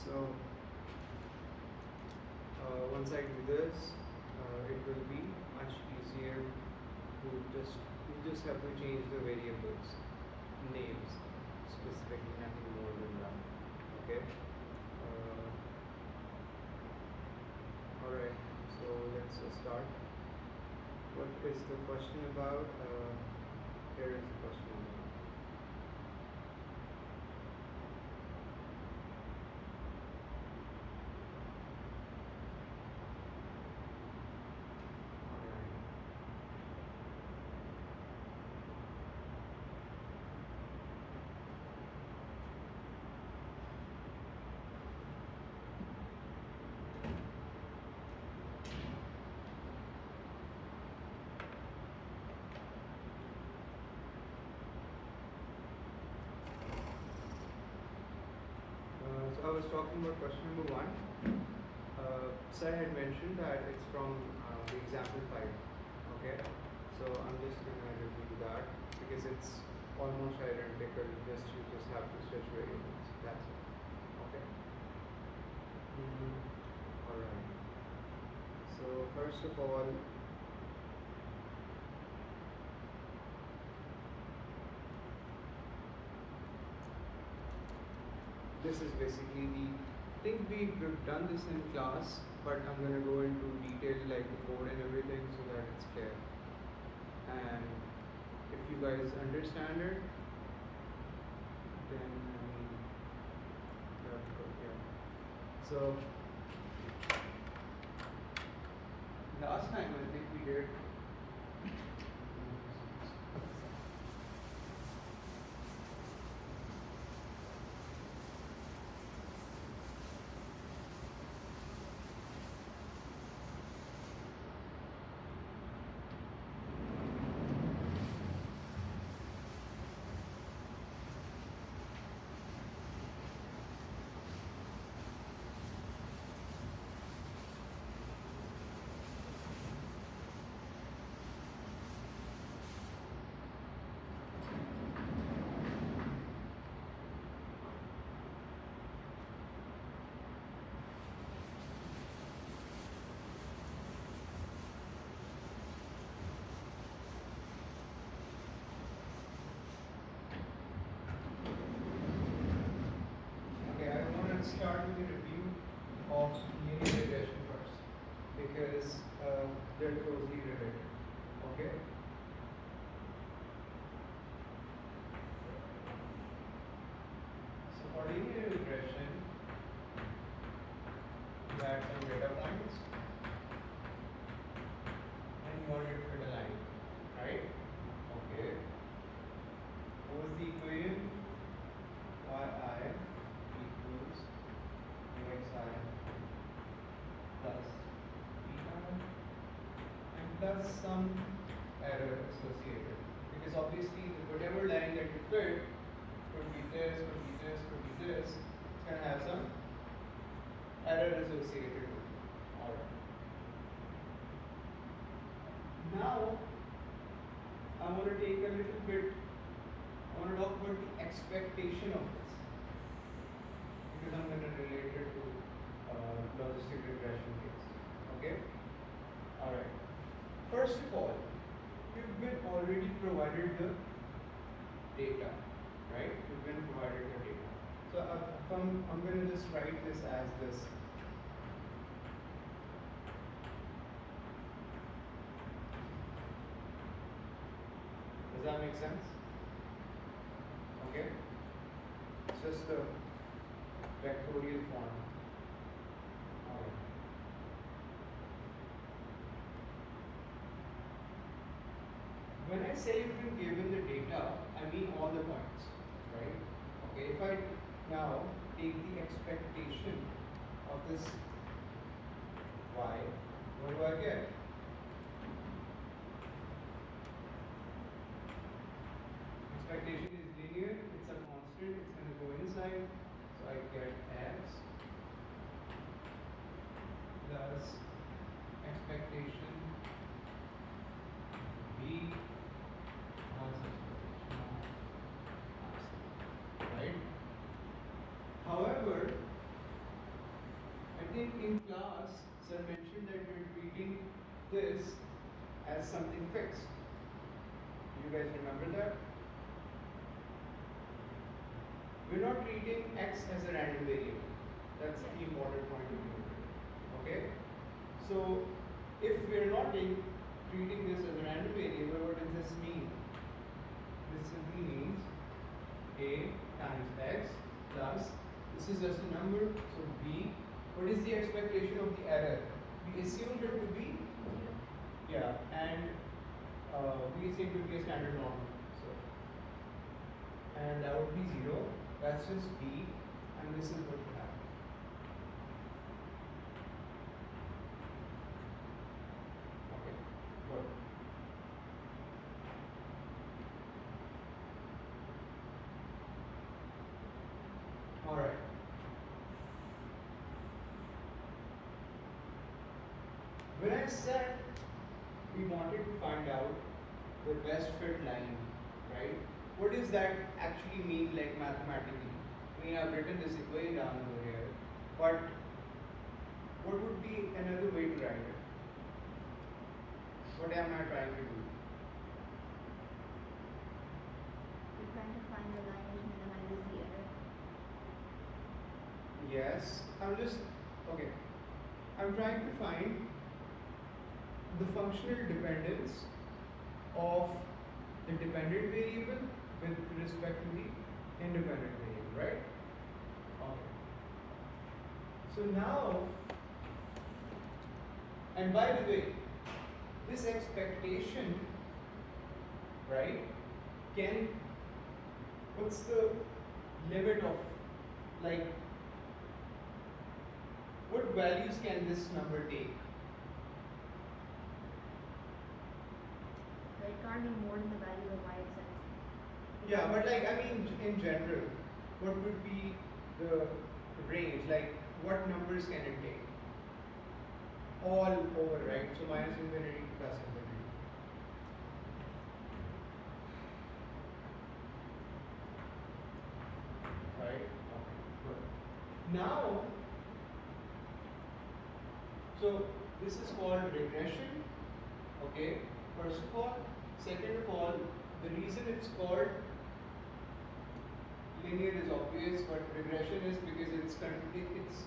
So once I do this, it will be much easier to you just have to change the variables names specifically, nothing more than that. Okay. All right. So let's start. What is the question about? Here is the question about. So I was talking about question number 1. Sir had mentioned that it's from the example 5. Okay, so I'm just gonna review that because it's almost identical. You just have to switch variables. That's it. Okay. All right. So first of all, this is basically I think we've done this in class, but I'm going to go into detail like the code and everything so that it's clear. And if you guys understand it, then that's good, yeah. So last time I think we did start with a review of linear regression first because they're closely related. Okay. So for linear regression, you had some data points and you wanted to fit a line, right? Okay. What was the equation? yi equals xi plus beta and plus some error associated, because obviously whatever line that you fit could be this, could be this, could be this, it's going to have some error associated with it. Alright. Now I want to take a little bit, I want to talk about the expectation of this, because I'm going to relate it to logistic regression case. Okay? Alright. First of all, you've been already provided the data, right? You've been provided the data. So I'm going to just write this as this. Does that make sense? Okay? It's just a vectorial form. Alright. When I say you've been given the data, I mean all the points, right? Okay, if I now take the expectation of this y, what do I get? Expectation is linear, it's a constant, it's going to go inside, so I get x plus expectation b plus expectation of, right? However, this as something fixed. You guys remember that? We're not treating x as a random variable. That's the important point to note. Okay? So if we're not treating this as a random variable, what does this mean? This simply means a times x plus, this is just a number, so b. What is the expectation of the error? We assumed it to be, yeah, and we assumed it to be a standard norm. So, and that would be 0. That's just b, and this is what we have. Okay, good. All right. When I said we wanted to find out the best fit line, right? What does that actually mean, like mathematically? I mean, I've written this equation down over here, but what would be another way to write it? What am I trying to do? You're trying to find the line which minimizes the error. Yes, okay. I'm trying to find the functional dependence of the dependent variable with respect to the independent variable, right? Okay. So now, and by the way, this expectation, right, what's the limit of, like, what values can this number take? But it can't be more than the value of y-axis. Yeah, but like, I mean, in general, what would be the range? Like, what numbers can it take? All over, right? So minus infinity to plus infinity. Right? Okay, good. Now, so this is called regression. Okay, first of all. Second of all, the reason it's called linear is obvious, but regression is because it's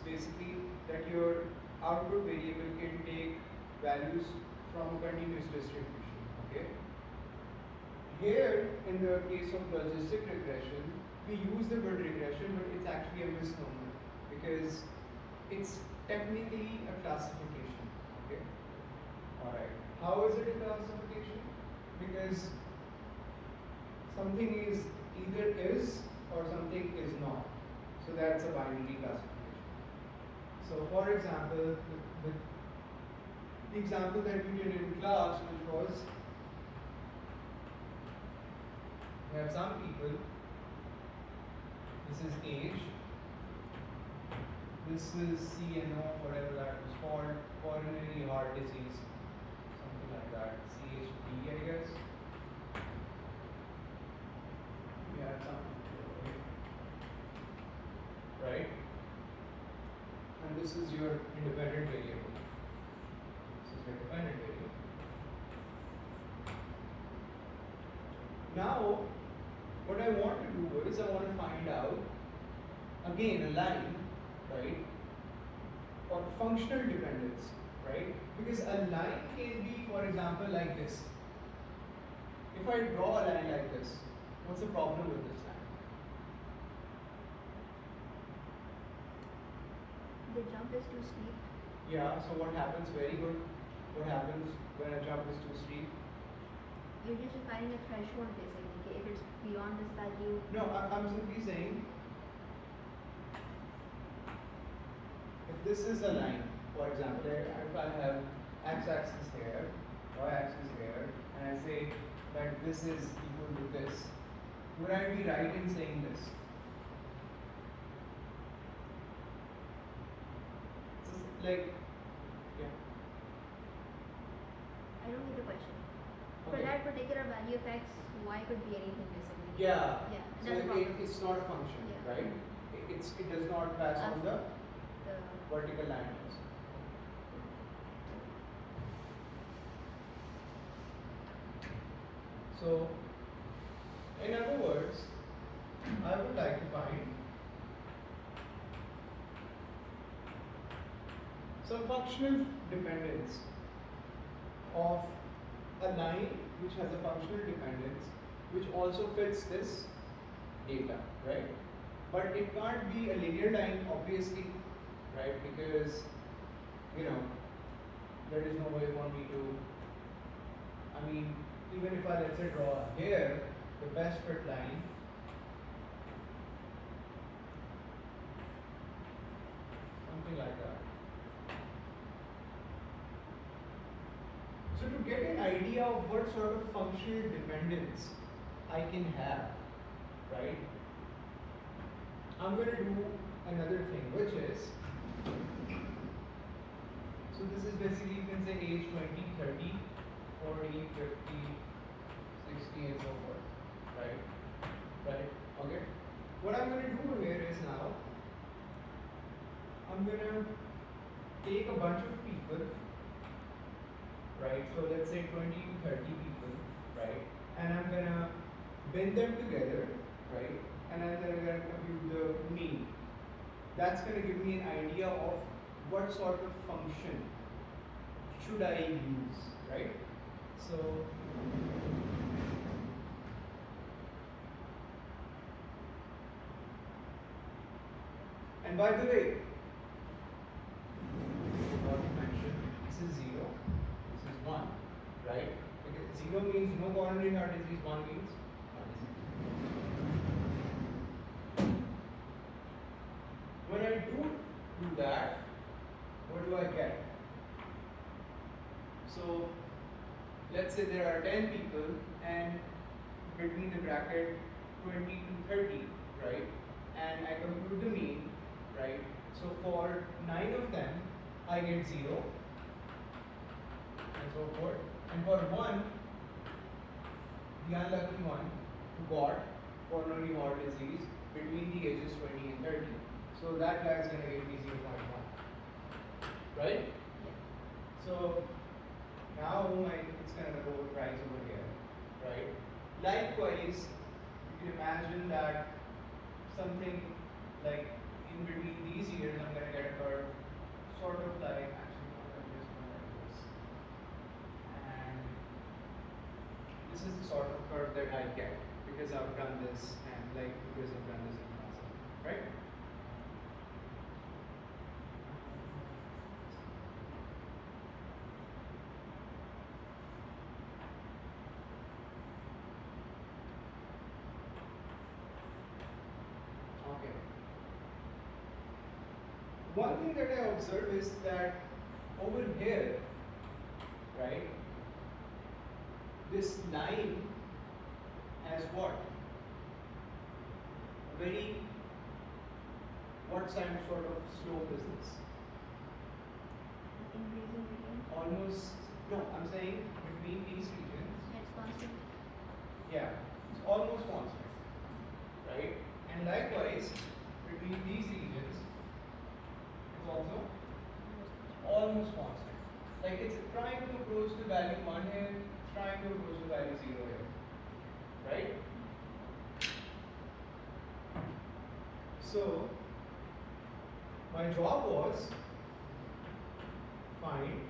basically that your output variable can take values from a continuous distribution. Okay. Here, in the case of logistic regression, we use the word regression, but it's actually a misnomer because it's technically a classification. Okay. All right. How is it a classification? Because something is either is or something is not. So that's a binary classification. So for example, the example that we did in class, which was, we have some people, this is age, this is CNO, whatever that was called, coronary heart disease, something like that, CHD, I guess. We had some, right? And this is your independent variable. This is your dependent variable. Now, what I want to do is I want to find out, again, a line, right, or functional dependence, right? Because a line can be, for example, like this. If I draw a line like this, what's the problem with this line? The jump is too steep. Yeah, so what happens? Very good. What happens when a jump is too steep? You're just defining a threshold basically. If it's beyond this value. No, I'm simply saying, if this is a line, for example, if I have x-axis here, y-axis here, and I say that this is equal to this, would I be right in saying this? Like, yeah. I don't get the question. Okay. For that particular value of x, y could be anything basically. Yeah. Yeah. So it's not a function, Yeah. right? It does not pass on the vertical line. So, in other words, I would like to find some functional dependence of a line which has a functional dependence which also fits this data, right? But it can't be a linear line, obviously, right? Because, you know, there is no way for me to, I mean, even if I, let's say, draw here the best fit line, something like that. So to get an idea of what sort of functional dependence I can have, right? I'm going to do another thing, which is, so this is basically, you can say age 20, 30, 40, 50, 60 and so forth, right? Right? Okay. What I'm going to do here is now, I'm going to take a bunch of people, right? So let's say 20 to 30 people, right? And I'm going to bin them together, right? And then I'm going to compute the mean. That's going to give me an idea of what sort of function should I use, right? So, and by the way, what you mentioned, this is 0, this is 1, right? Because 0 means no coronary heart disease, 1 means heart disease. When I do that, what do I get? So, let's say there are 10 people and between the bracket 20 to 30, right? And I compute the mean, right? So for 9 of them, I get 0 and so forth. And for 1, the unlucky one who got coronary heart disease between the ages 20 and 30. So that guy is going to give me 0.1, right? So now it's going to go rise over here, right? Likewise, you can imagine that something like in between these years, I'm going to get a curve sort of like, actually, no, I'm just going like this. And this is the sort of curve that I get because I've done this and like because I've done this in class, right? Okay. One thing that I observe is that over here, right, this line has what? A very, what kind of sort of slope is this? Increasing region. Almost, no, I'm saying between these regions. It's constant. Yeah, it's almost constant, right? And likewise, between these regions, it's also almost constant. Like it's trying to approach the value 1 here, trying to approach the value 0 here, right? So, my job was find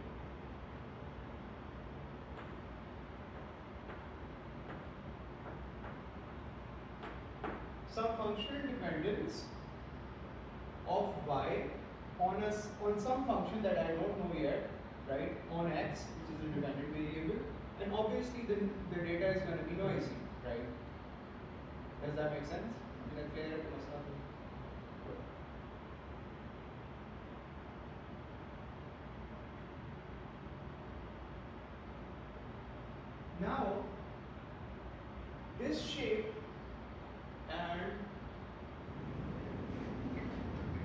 some functional dependence of y on some function that I don't know yet, right? On x, which is a dependent variable, and obviously the data is going to be noisy, right? Does that make sense? Did I clear up the masala? Good. Now, this shape and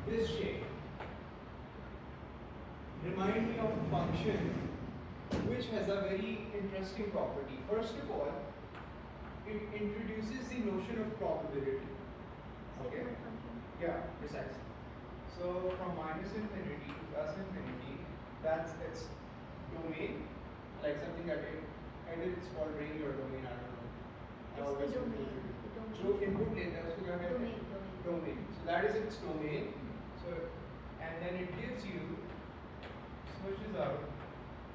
this shape remind me of a function which has a very interesting property. First of all, it introduces the notion of probability. Okay? Yeah, precisely. So from minus infinity to plus infinity, that's its domain, like something that either it's called range or domain, I don't know. always the input domain. लेता The domain. जो input लेता है उसको क्या कहते हैं? Domain. Domain. So that is its domain. So and then it gives you switches out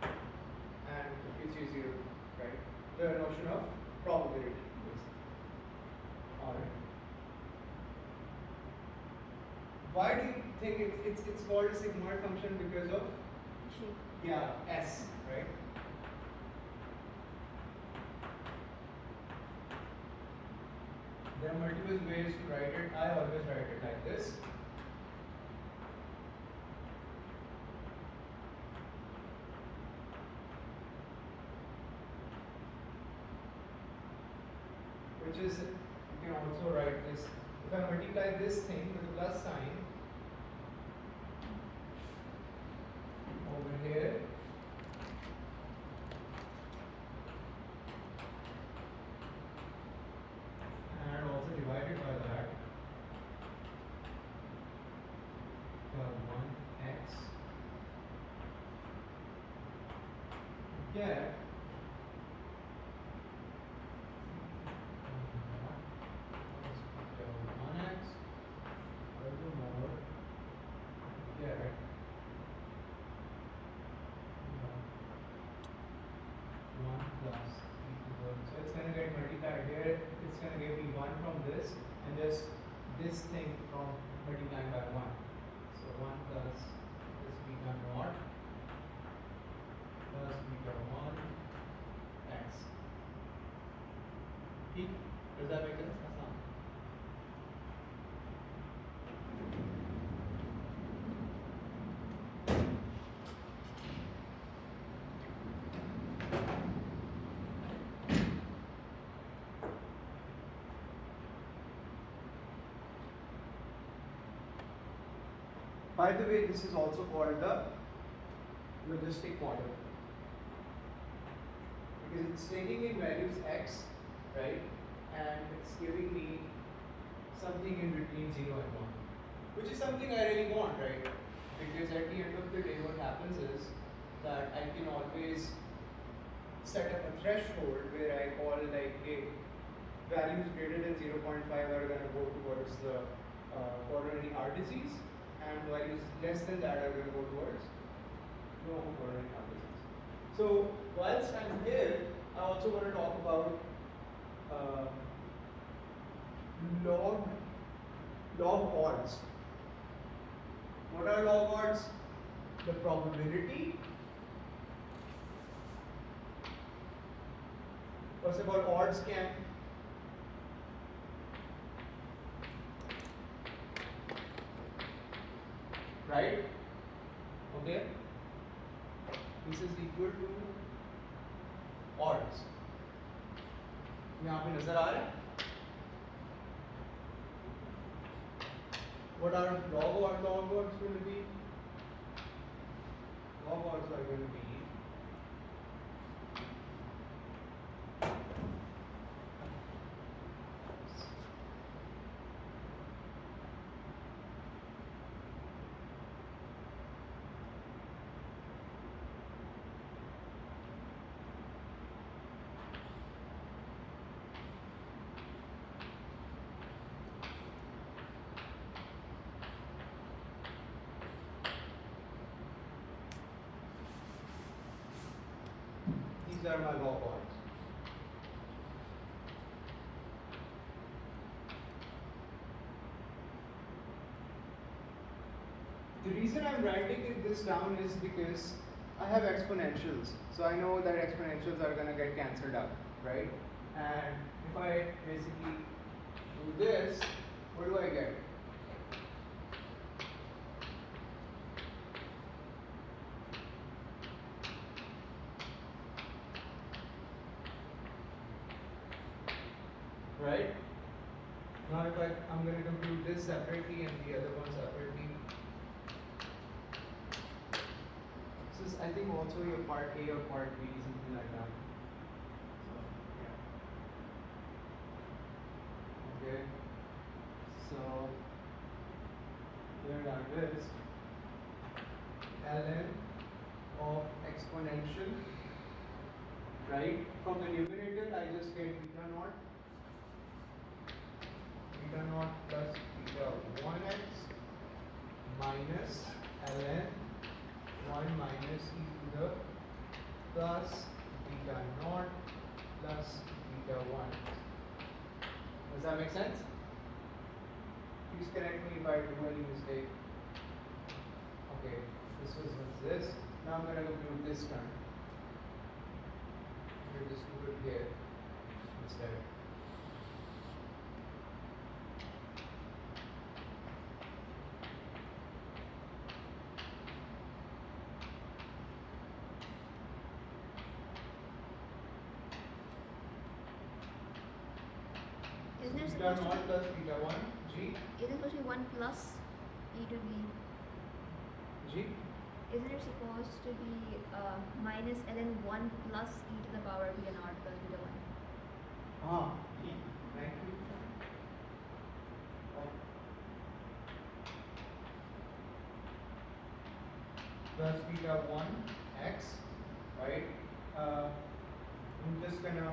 and it gives you 0, right? The notion of probability. Alright. Why do you think it's called a sigmoid function? Because of Shape. S, right? There are multiple ways to write it. I always write it like this. Which is, you can also write this. If I multiply this thing with a plus sign over here, and also divided by that, you have 1x, get 1x, furthermore, get 1 plus e to the, so it's going to get multiplied here, it's going to give me 1 from this, and just this thing from multiplying by 1. So 1 plus this beta naught plus beta 1 x. ठीक? Does that make sense? आसान. By the way, this is also called the logistic model because it's taking in values x, right, and it's giving me something in between 0 and 1, which is something I really want, right? Because at the end of the day, what happens is that I can always set up a threshold where I call like, hey, values greater than 0.5 are going to go towards the coronary heart disease, and values less than that are going to go towards no coronary heart disease. So whilst I'm here, I also want to talk about log odds. What are log odds? The probability. First of all, odds can right? Okay. This is equal to odds. यहाँ पे नजर आ रहा है? What are log odds going to be? Log odds are going to be these are my log odds. The reason I'm writing this down is because I have exponentials. So I know that exponentials are going to get cancelled out, right? And if I basically do this, what do I get? Right? Now if I'm going to compute this separately and the other one separately. This is, I think, also your part A or part B, something like that. So, yeah. Okay. So, here that is ln of exponential, right? From the numerator, I just get beta naught beta 1. Does that make sense? Please correct me if I do any mistake. Okay, this was this. Now I'm going to compute this term. We'll just do it here instead. Isn't it Beta supposed to naught be, plus beta 1 g. is it supposed to be 1 plus e to the, G. isn't it supposed to be minus ln 1 plus e to the power beta naught plus beta 1? Ah, e. Thank you. Plus beta 1 x, right? I'm just gonna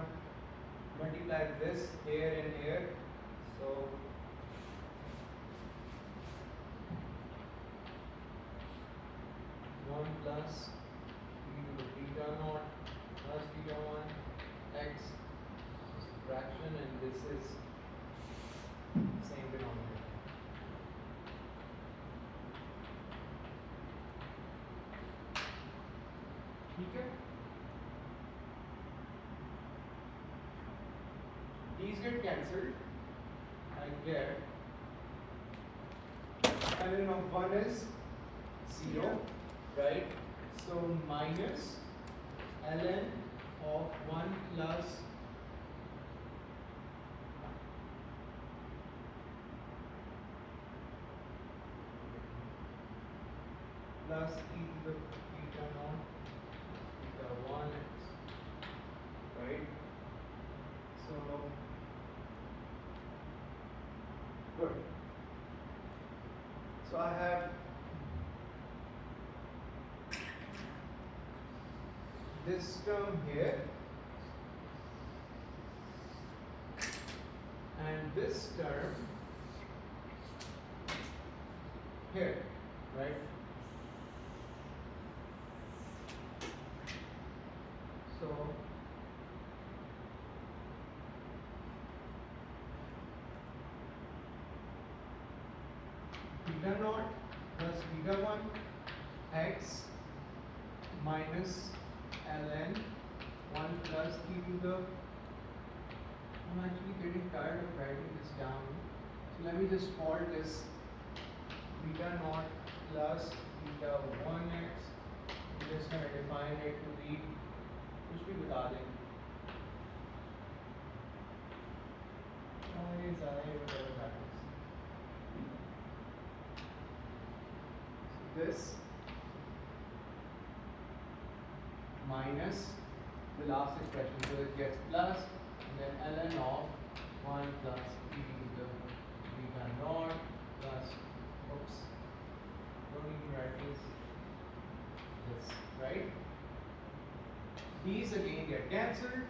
multiply this here and here. So 1 plus e to the beta naught plus beta 1 x is a fraction, and this is same denominator. ठीक है? These get cancelled. I get ln of 1 is 0, right? So minus ln of 1 plus e to the beta naught beta 1x, right? So good. So I have this term here and this term here, right? So beta naught plus beta 1 x minus ln 1 plus e to the, I'm actually getting tired of writing this down. So let me just call this beta naught plus beta 1x. I'm just going to define it to be, कुछ भी बता दें. Whatever that is. So this minus the last expression, so it gets plus and then ln of 1 plus e to the beta naught plus, oops, don't even write this, right? These again get cancelled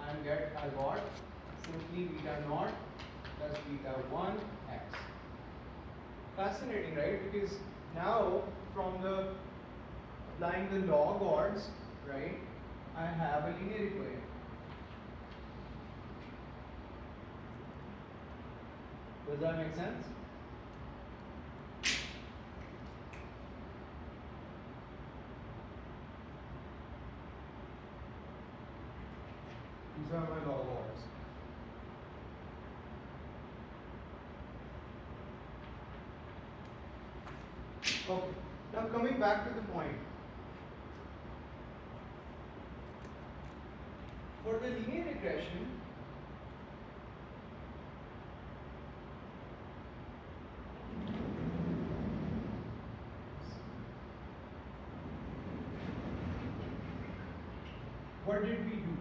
and I got simply beta naught plus beta 1 x. Fascinating, right? Because now from the applying the log odds, right, I have a linear equation. Does that make sense? These are my log odds. Okay, now coming back to the point. For the linear regression, what did we do?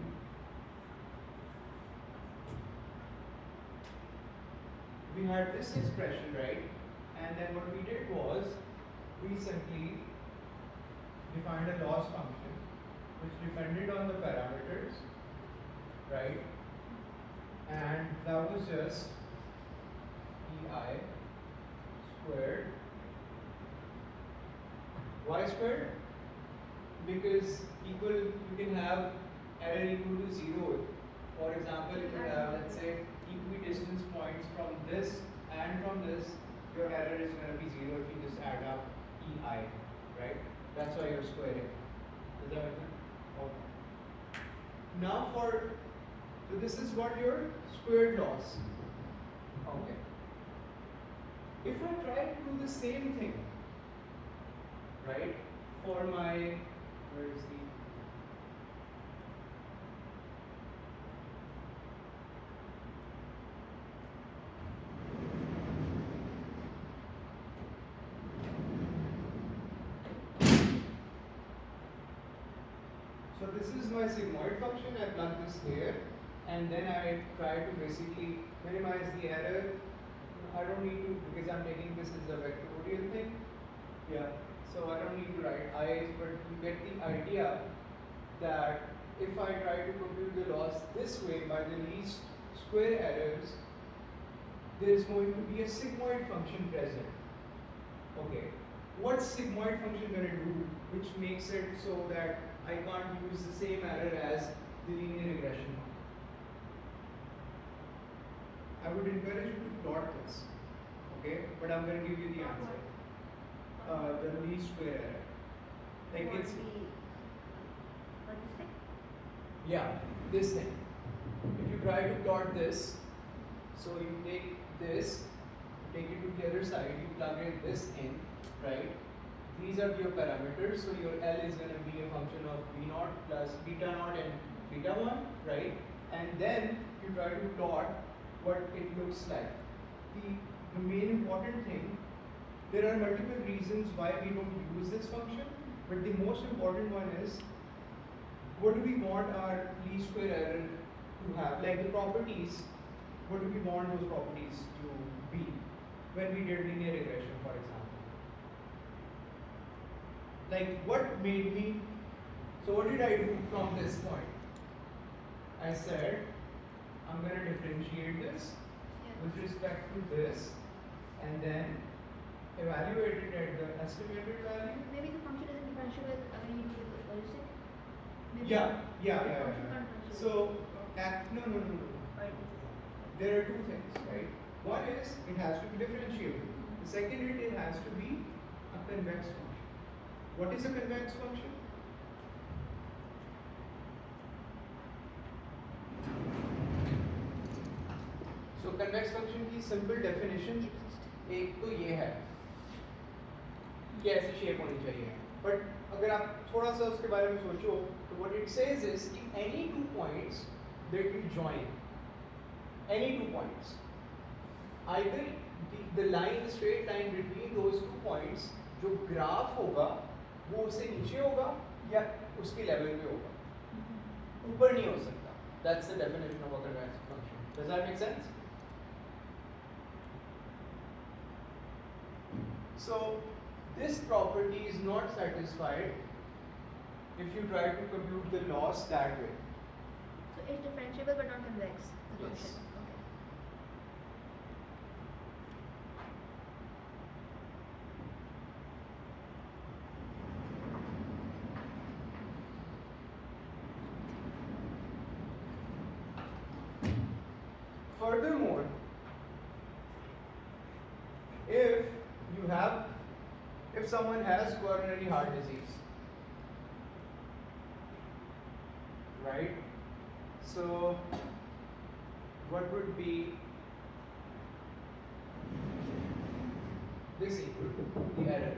We had this expression, right? And then what we did was we simply defined a loss function which depended on the parameters, right? And that was just ei squared y squared, because you can have error equal to 0 For example, if you have, let's say, equidistance points from this and from this, your error is going to be 0 if you just add up EI, right? That's why you're squaring. Does that make sense? Okay. Now so this is what your squared loss. Okay. If I try to do the same thing, right, for my, where is the, so this is my sigmoid function. I plug this here, and then I try to basically minimize the error. I don't need to, because I'm taking this as a vectorial thing. Yeah, so I don't need to write i's, but you get the idea that if I try to compute the loss this way by the least square errors, there is going to be a sigmoid function present. Okay, what's sigmoid function going to do which makes it so that I can't use the same error as the linear regression? I would encourage you to plot this, okay? But I'm going to give you the answer. The least square error. Like it's Logistic? yeah, this thing. If you try to plot this, so you take this, take it to the other side, you plug in this in, right? These are your parameters, so your L is going to be a function of V0 plus beta naught and beta 1, right? And then you try to plot what it looks like. The main important thing, there are multiple reasons why we don't use this function, but the most important one is, what do we want our least square error to have? Like the properties, what do we want those properties to be when we did linear regression, for example? Like what made me, so what did I do from this point? I said, I'm going to differentiate this with respect to this, and then evaluate it at the estimated value. Maybe the function isn't differentiable when you do the logistic? Maybe Yeah. the function can't differentiate. So, no. Right. There are two things, right? One is it has to be differentiable. The second is it has to be a convex function. What is a convex function? So convex function की simple definition एक तो ये है कि ऐसी shape होनी चाहिए. But अगर आप थोड़ा सा उसके बारे में सोचो, तो what it says is कि any 2 points that you join, any 2 points, either the line, the straight line between those 2 points, जो ग्राफ होगा वो उससे नीचे होगा या उसके लेवल पे होगा, ऊपर नहीं हो सकता. That's the definition of a convex function. Does that make sense? So this property is not satisfied if you try to compute the loss that way. So it's differentiable but not convex, the Yes. function. Okay. Furthermore, if someone has coronary heart disease, right? So what would be this equal to the error?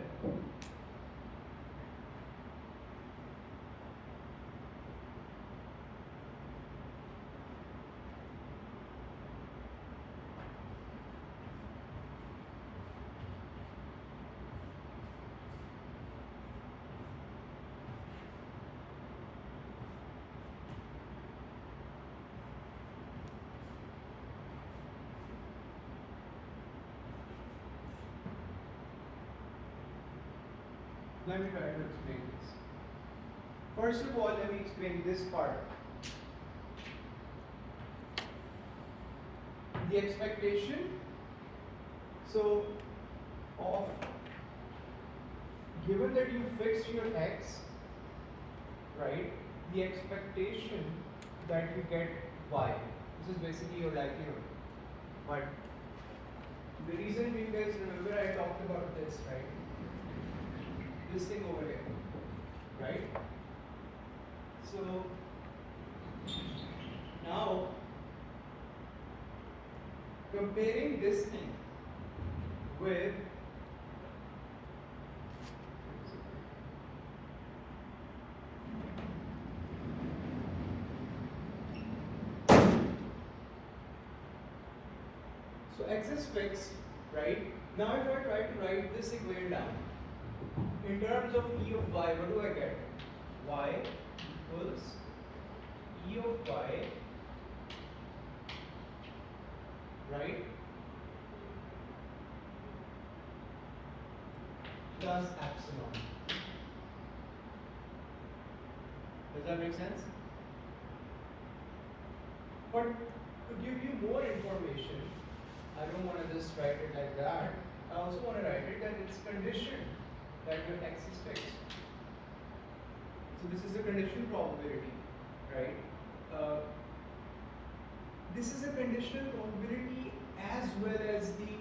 Let me try to explain this. First of all, let me explain this part. The expectation, so of, given that you fixed your x, right, the expectation that you get y. This is basically your likelihood. But the reason you guys remember I talked about this, right? This thing over here, right? So now comparing this thing with so x is fixed, right? Now if I try to write this equation down in terms of e of y, what do I get? Y equals e of y, right, plus epsilon. Does that make sense? But to give you more information, I don't want to just write it like that. I also want to write it that it's conditioned that your x is fixed. So this is a conditional probability, right? This is a conditional probability as well as the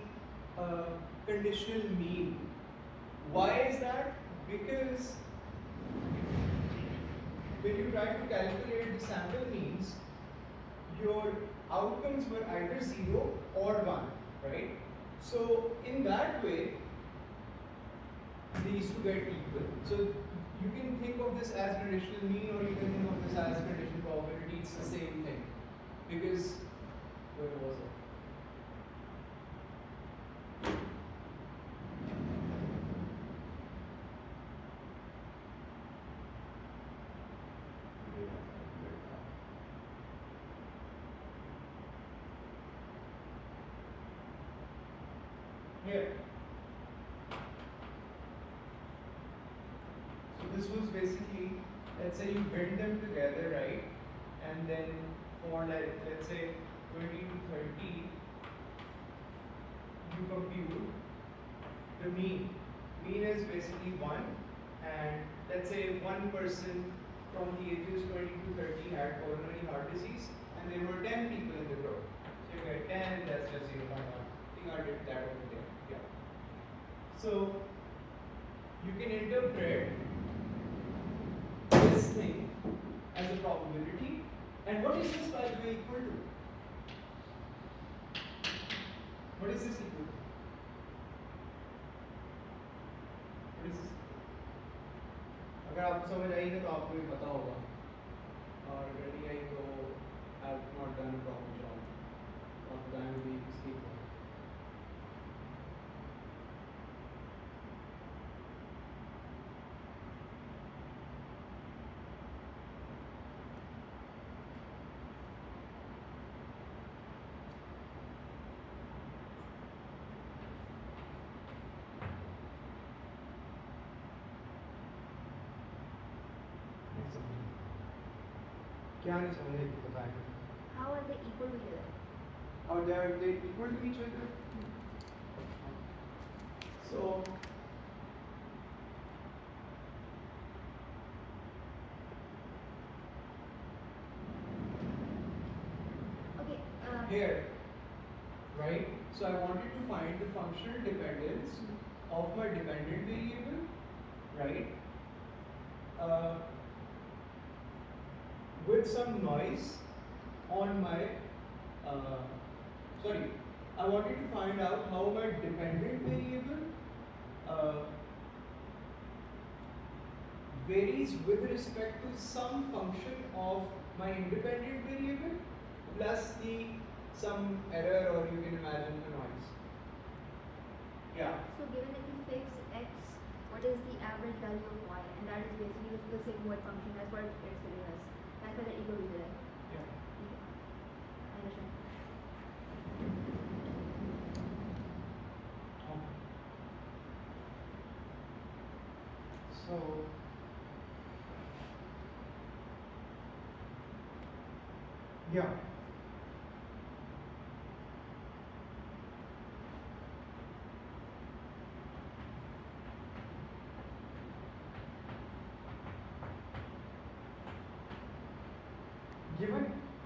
conditional mean. Why is that? Because when you try to calculate the sample means, your outcomes were either 0 or 1, right? So in that way, these two get equal. So you can think of this as conditional mean, or you can think of this as conditional probability. It's the same thing. Because, where was it? Here. So this was basically, let's say you build them together, right? And then for like, let's say 20 to 30, you compute the mean. Mean is basically 1, and let's say one person from the ages 20 to 30 had coronary heart disease, and there were 10 people in the group. So you get 10, that's just 0.1. I think I did that over there. Yeah. So you can interpret this thing as a probability. And what is this, by the way, equal to? What is this equal to? What is this? अगर आपको समझ आई है तो आपको ये पता होगा, और अगर नहीं आई तो I have not done a proper job. आप बताएंगे भी इसकी equal. क्या नहीं समझे बताएं. How are they equal to each other? Or they are they equal to each other? So Okay. here, right? So I wanted to find the functional dependence of my dependent variable, right? With some noise on my, sorry, I wanted to find out how my dependent variable varies with respect to some function of my independent variable plus the some error, or you can imagine the noise. Yeah. So given that you fix x, what is the average value of y? And that is basically the sigmoid function. That's what it's giving us. That's why they're equal to each other. Yeah. Okay. I understand. So yeah.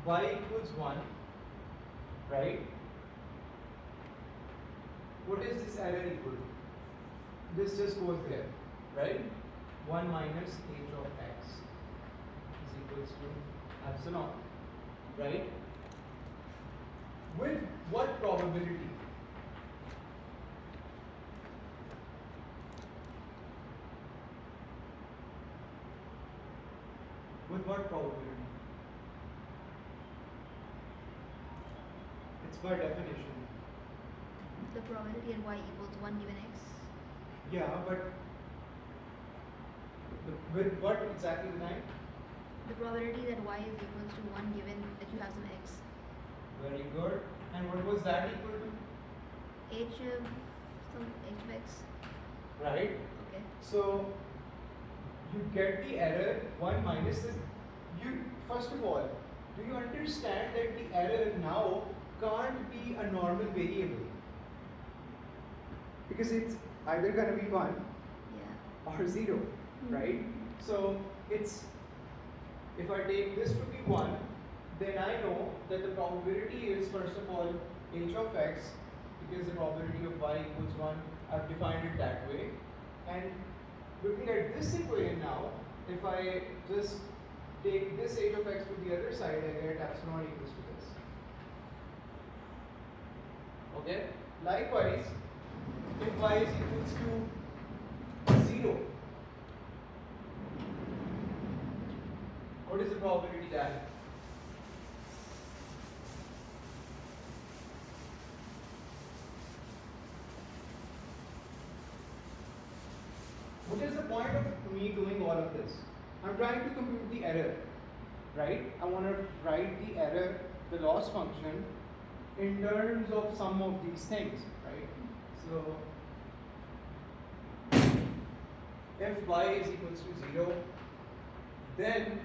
y equals 1, right? What is this error equal to? This just goes there, right? 1 minus h of x is equals to epsilon, right? With what probability? With what probability? It's by definition. The probability at y equals 1 given x. Yeah, but with what exactly the time? The probability that y is equals to 1 given that you have some x. Very good. And what was that equal to? H of some h of x. Right. Okay. So you get the error 1 minus this. You first of all, do you understand that the error now can't be a normal variable? Because it's either going to be 1 Yeah. or 0, right? So it's, if I take this to be 1, then I know that the probability is first of all h of x, because the probability of y equals 1, I've defined it that way. And looking at this equation now, if I just take this h of x to the other side, I get epsilon equals to this. Okay? Likewise, if y is equals to 0, what is the probability that? What is the point of me doing all of this? I'm trying to compute the error, right? I want to write the error, the loss function, in terms of some of these things, right? So, if y is equals to 0, then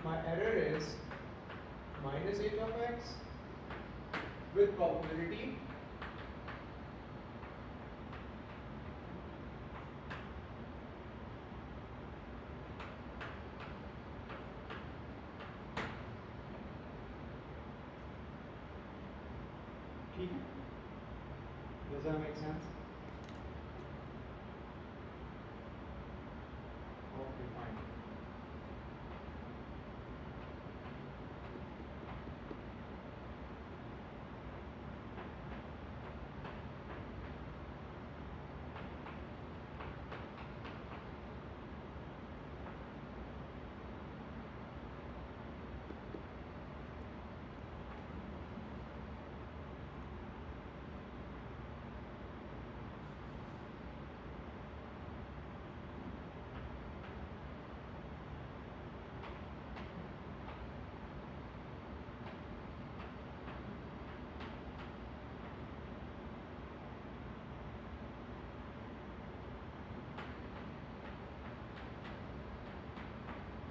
my error is minus h of x with probability ठीक है? Does that make sense? Okay, fine.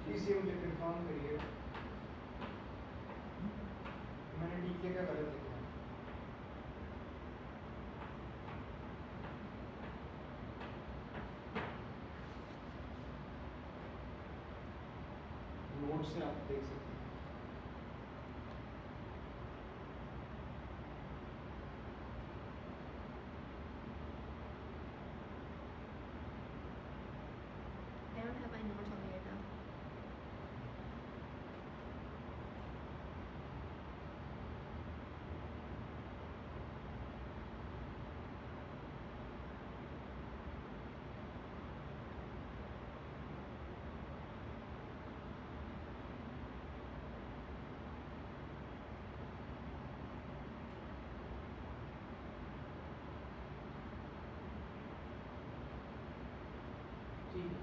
Please ये मुझे confirm करिए मैंने ठीक किया क्या गलत लिखा नोट से आप देख सकते हैं I don't have my notes on me right now. ठीक है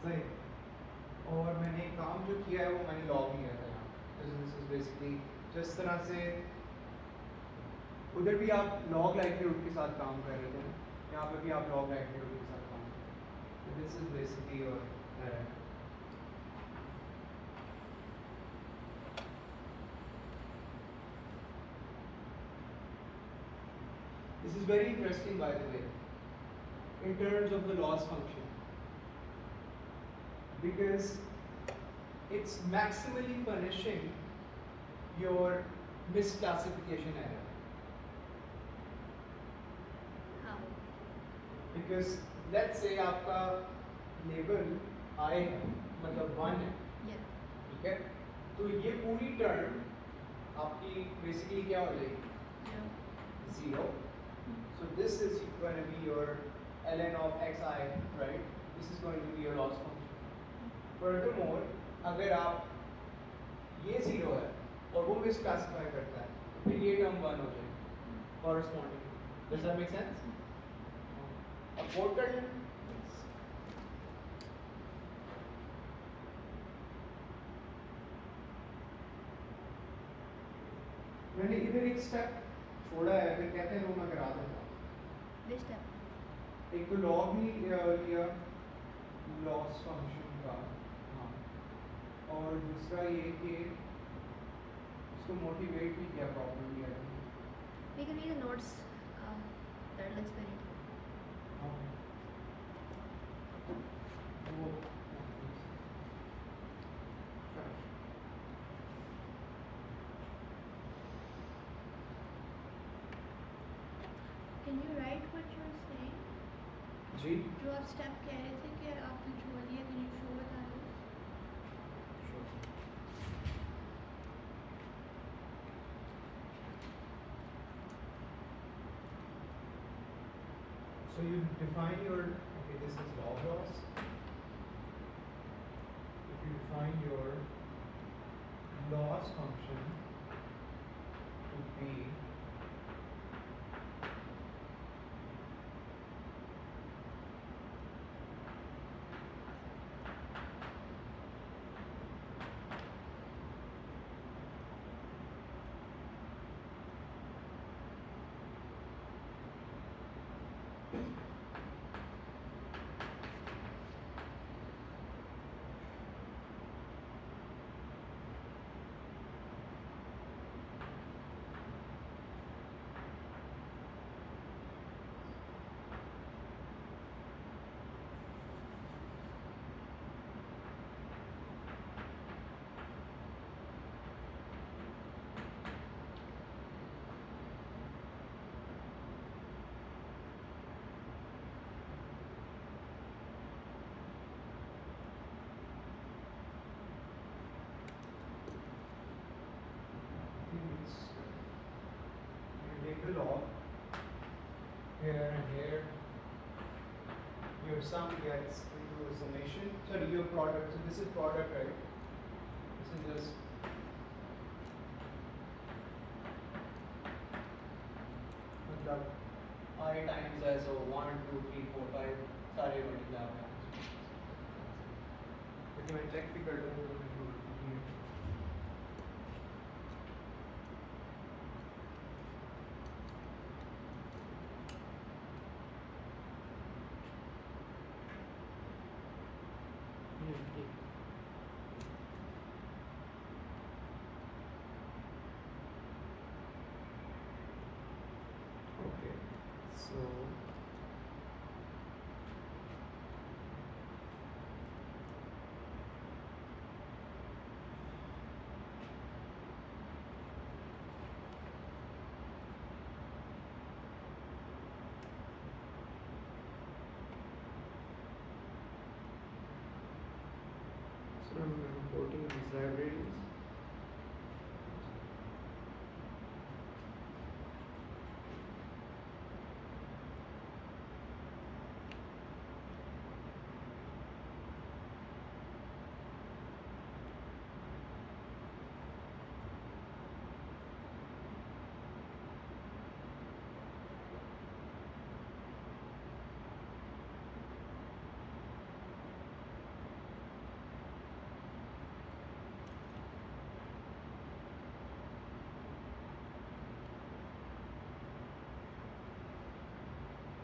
सही और मैंने काम जो किया है वो मैंने लॉग लिया था यहाँ दिस इज बेसिकली जिस तरह से उधर भी आप लॉग लाइक्लीहुड के साथ काम कर रहे थे यहाँ पे भी आप लॉग लाइक्लीहुड के साथ काम कर रहे हैं this is basically your error This is very interesting, by the way, in terms of the loss function, because it's maximally punishing your misclassification error. How? Because let's say आपका label I है मतलब 1 है, Yeah. ठीक है, तो ये पूरी term आपकी बेसिकली क्या हो जाएगी? 0. So this is going to be your ln of xi, right? This is going to be your loss function. Furthermore, अगर आप ये 0 है और वो misclassify करता है, फिर ये टर्म 1 हो जाएगी corresponding. Does that make sense? अब कोड कर लें. Yes. मैंने इधर एक स्टेप छोड़ा है, फिर कहते हैं वो मैं करा देता हूँ. Which step? एक तो लॉग ही लिया लॉस फंक्शन का, हाँ, और दूसरा ये कि उसको मोटिवेट भी किया प्रॉपर्ली है. We can read the notes. That looks very good. हाँ, वो Can you write what you're saying? जी जो आप स्टेप कह रहे थे कि आपने छोड़ दिया, can you show बता दो? So you define your, okay, this is log loss. If you define your loss function to be you take the log here and here, your sum gets into a summation, sorry, your product, so this is product, right? This is just मतलब I times S, so 1, 2, 3, 4, 5 सारे multiply हो गए. लेकिन मैं check भी कर लूँ तो मेरे को ये ठीक. Okay, so I'm importing these libraries.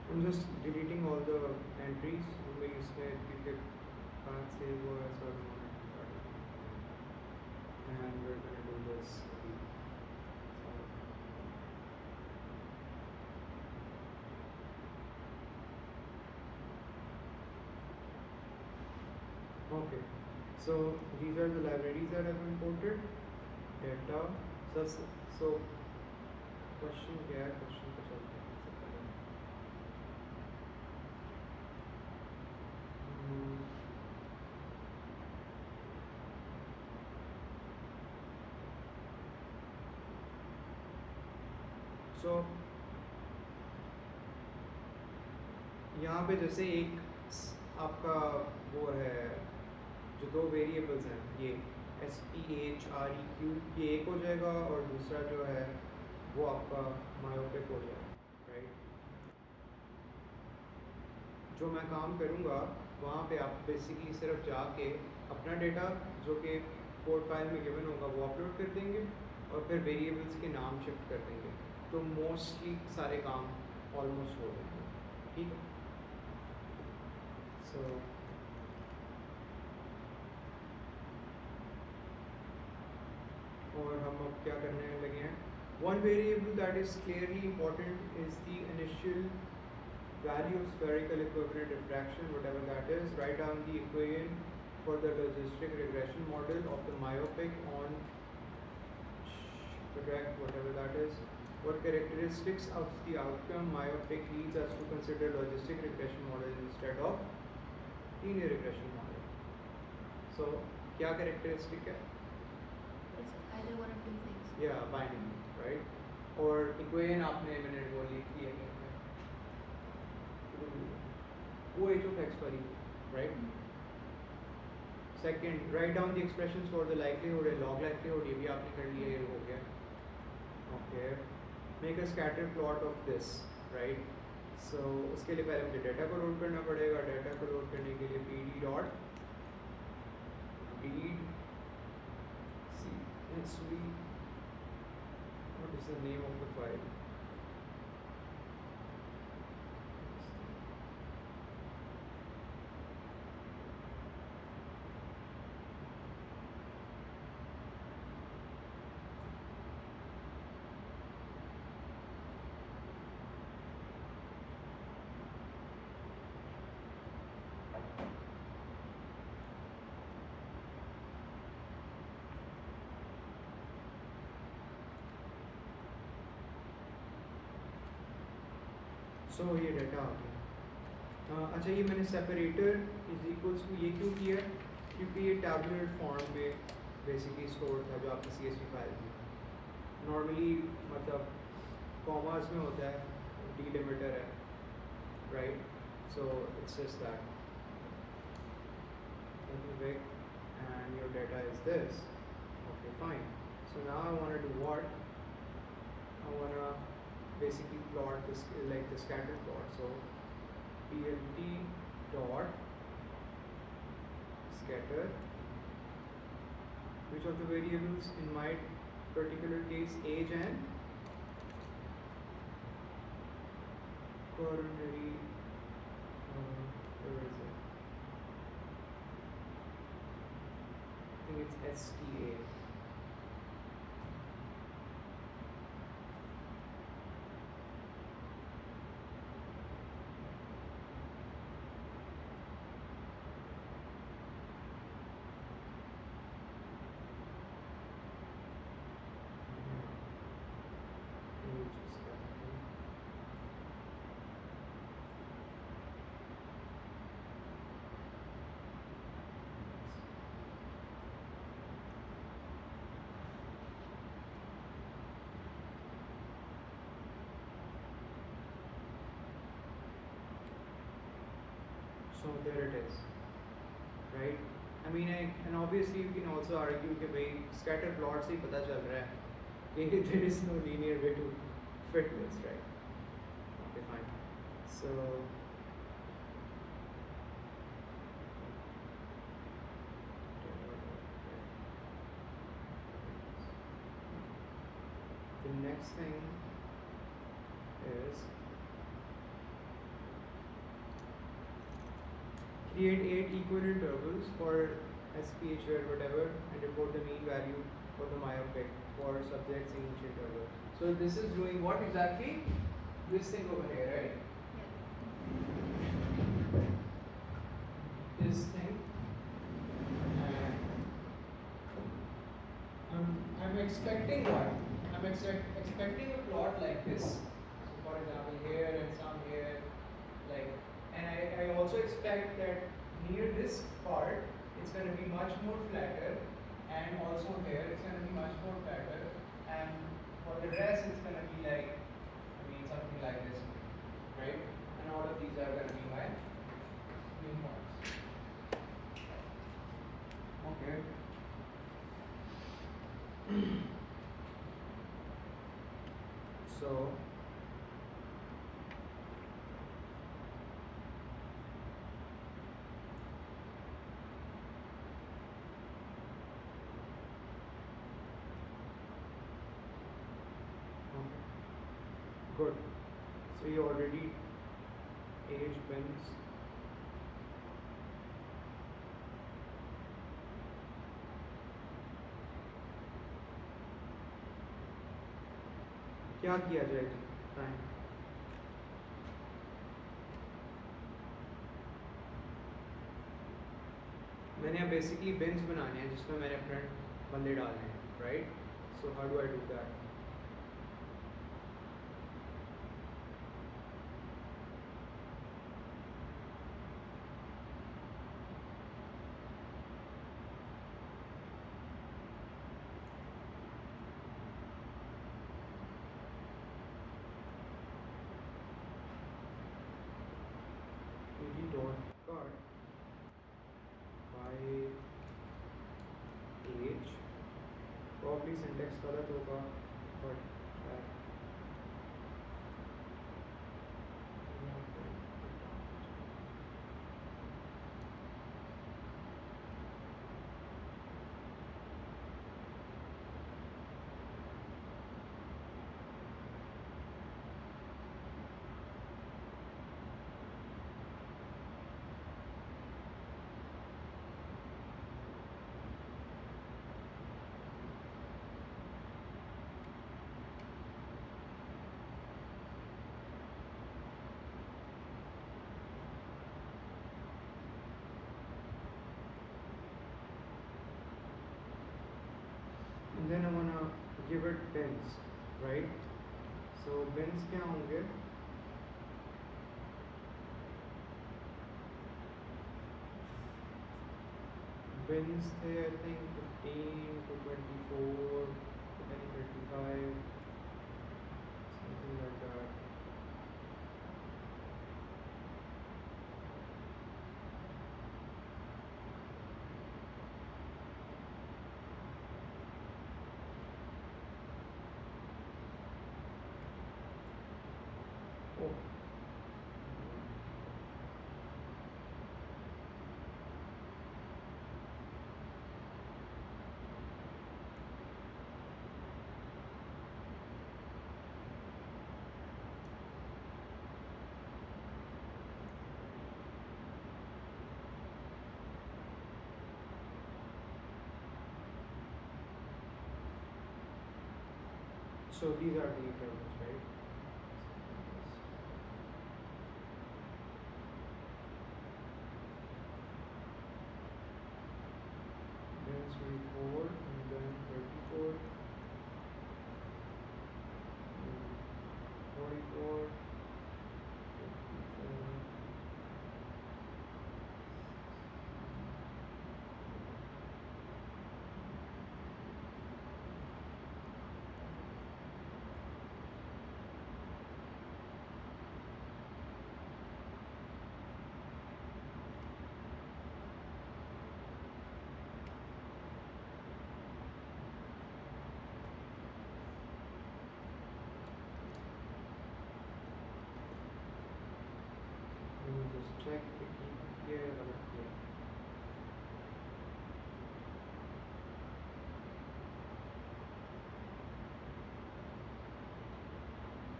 I'm just deleting all the entries only इसमें क्योंकि path save हुआ है so and we're going to do this okay, So these are the libraries that I've imported. Data. So question क्या है? Question पे चलते हैं सबसे पहले. So यहाँ पे जैसे एक आपका वो है जो दो वेरिएबल्स हैं ये SPHREQ ये एक हो जाएगा और दूसरा जो है वो आपका मायोपिक हो जाएगा राइट. जो मैं काम करूँगा वहाँ पे आप बेसिकली सिर्फ जाके अपना डेटा जो कि कोड फाइल में गिवन होगा वो अपलोड कर देंगे और फिर वेरिएबल्स के नाम शिफ्ट कर देंगे तो मोस्टली सारे काम ऑलमोस्ट हो जाएंगे. ठीक है. So और हम अब क्या करने लगे हैं. One variable that is clearly important is the initial value of spherical equivalent diffraction, whatever that is. Write down the equation for the logistic regression model of the myopic on correct whatever that is. What characteristics of the outcome myopic leads us to consider logistic regression model instead of linear regression model. So क्या characteristic है? It's either one of two things. Yeah, binary, right? और equation आपने मैंने वो लिख दिया है वो h of x वाली, right? Second, write down the expressions for the likelihood and log likelihood. ये भी आपने कर लिया, ये हो गया. Okay. Make a scatter plot of this, right? So उसके लिए पहले मुझे डेटा को लोड करना पड़ेगा. डेटा को लोड करने के लिए pd dot read csv. What is the name of the file? So ये डेटा आ गया. अच्छा ये मैंने सेपरेटर इज इक्वल्स टू ये क्यों किया क्योंकि ये टैबुलर फॉर्म में बेसिकली स्टोर था जो आपकी CSV फाइल थी. नॉर्मली मतलब कॉमास में होता है, डिलिमिटर है, right. So it's just that and your data is this. Okay, fine. So now I want to do what? I want to basically plot this like the scatter plot. So plt dot scatter. Which of the variables in my particular case age and coronary where is it? I think it's STA. So there it is, right? I mean, and obviously you can also argue कि भाई scatter plot से ही पता चल रहा है कि there is no linear way to fit this, right? Okay, fine. So the next thing is create 8 equal intervals for SPH or whatever and report the mean value for the myopic for subjects in each interval. So this is doing what exactly? This thing over here, right? Yeah. This thing and expecting what? I'm expecting a plot like this. So for example, here and some here, like, and I also expect that near this part, it's going to be much more flatter, and also here, it's going to be much more flatter, and for the rest, it's going to be like, I mean, something like this, right? And all of these are going to be my main points. Okay. So good. So you already age bins. क्या किया जाए time? मैंने अब basically beans बनाने हैं जिसमें मैंने अपने बंदे डालने हैं, right? So how do I do that? dot cut by age, probably syntax गलत होगा, but and then I wanna give it bins, right? So bins क्या होंगे? Bins थे I think 15 to 24 to 35, something like that. Oh. So these are the intervals, right? Then 24 and then 34, 44, 54. Let me just check here.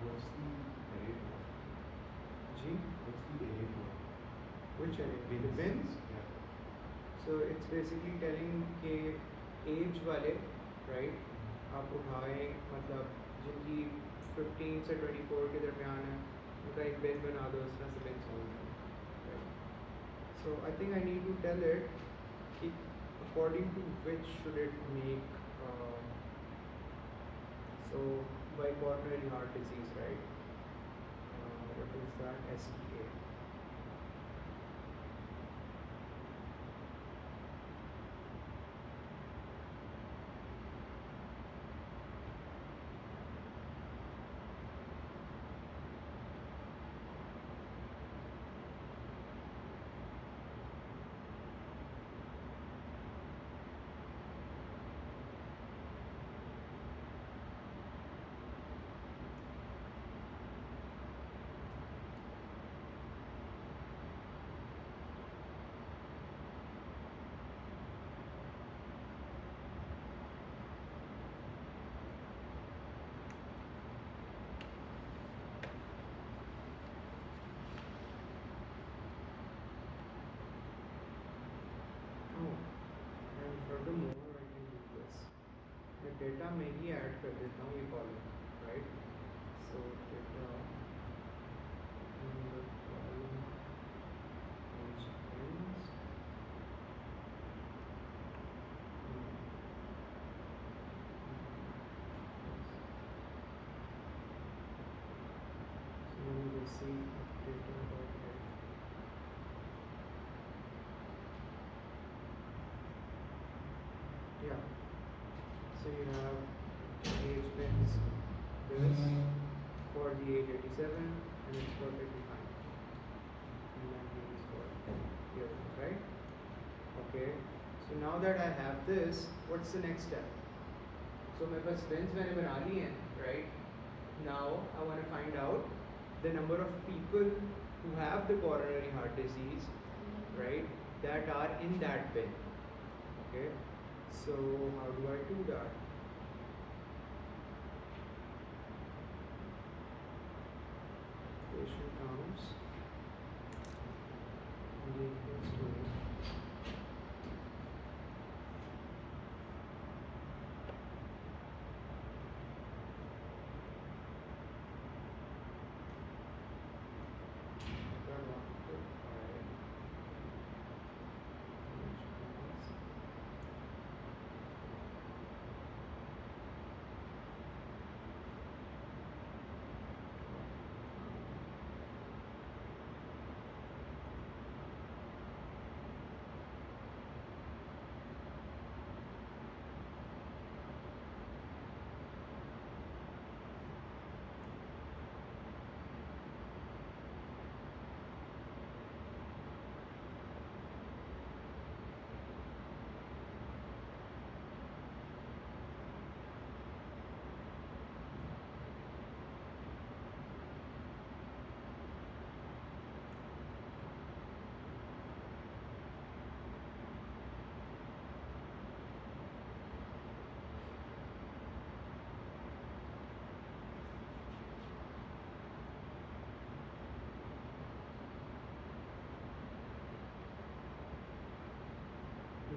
What's the array for? G? What's the array for? Which array? The bins? Yeah. So it's basically telling कि age वाले, right? आप उठाएं, मतलब जिनकी 15 से 24 के दरमियान है, उनका एक bin बना दो, इस तरह से bins होंगे, right? So I think I need to tell it कि according to which should it make So by coronary heart disease, right? What is that? STA. And furthermore, I can do this. मैं data में ही add कर देता हूँ ये column, right? So data in the column which ends so let me just see data about it. Yeah. So you have age bins this for the age 87 and it's perfectly fine. And then this for here, right? Okay. So now that I have this, what's the next step? So my bus bins मैंने बना ली हैं, right? Now I want to find out the number of people who have the coronary heart disease, right? That are in that bin. Okay. So how do I do that? Patient counts equals to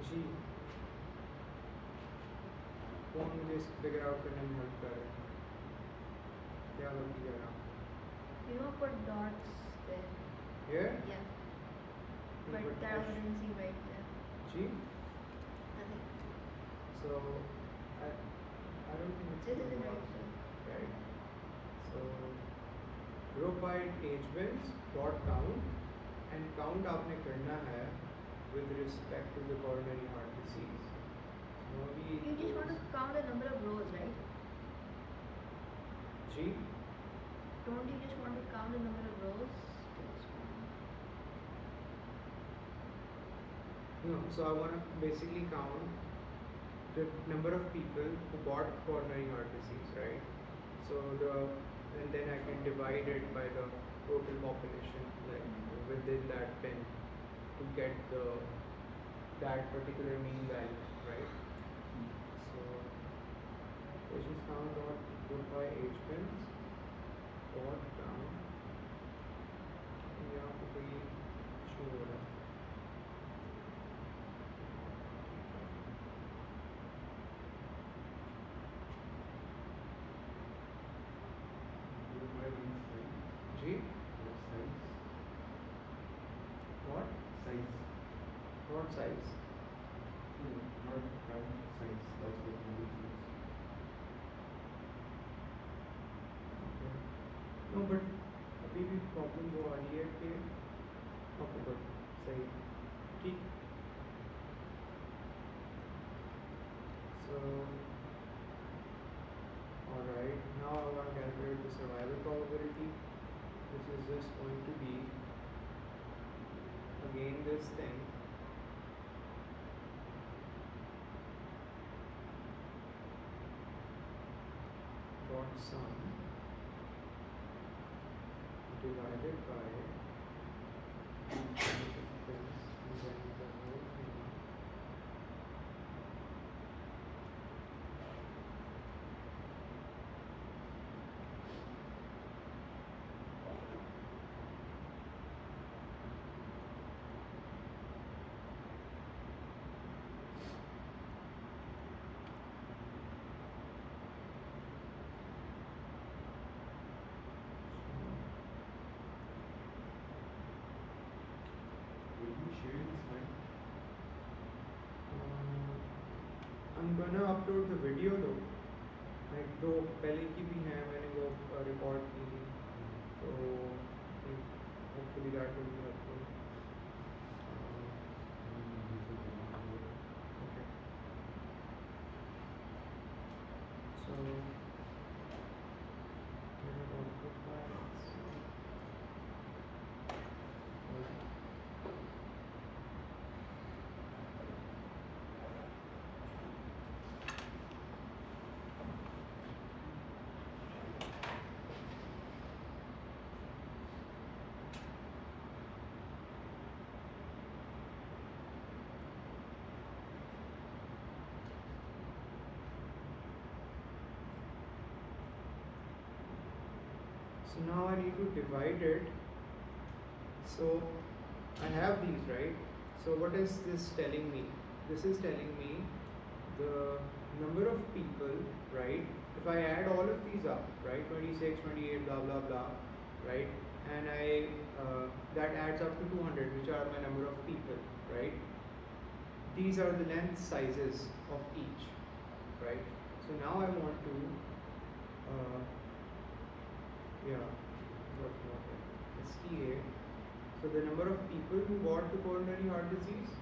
जी कौन मुझे इस figure out करने में help कर रहा है? क्या गलती कर रहा हूँ? You don't put dots there. Here? Yeah. You But put that dash. also didn't seem right there. Ji Nothing. so I don't think it's This gonna isn't work, right. right? So group by age bins, dot count and count आपने करना है with respect to the coronary heart disease. So अभी You just want to count the number of rows, right? Ji Don't you just want to count the number of rows? no, so I want to basically count the number of people who got coronary heart disease, right? So and then I can divide it by the total population like within that bin to get that particular mean value, right? So patients count dot group by age bins dot count यहाँ पे कोई show हो रहा है जी what size No, but अभी भी problem वो आ रही है कि ओके गुड सही ठीक. So alright, now I want to calculate the survival probability, which is just going to be again this thing dot sum divided by each of this and then the whole thing. Will you share this slide? I'm gonna upload the video though. Like दो पहले की भी हैं, मैंने वो record की थी, तो hopefully that will be helpful. Okay. So here are all the files. So now I need to divide it. So I have these, right? So what is this telling me? This is telling me the number of people, right? If I add all of these up, right? 26, 28, blah, blah, blah, right? And that adds up to 200, which are my number of people, right? These are the length sizes of each, right? So now I want to, STA. So the number of people who got the coronary heart disease,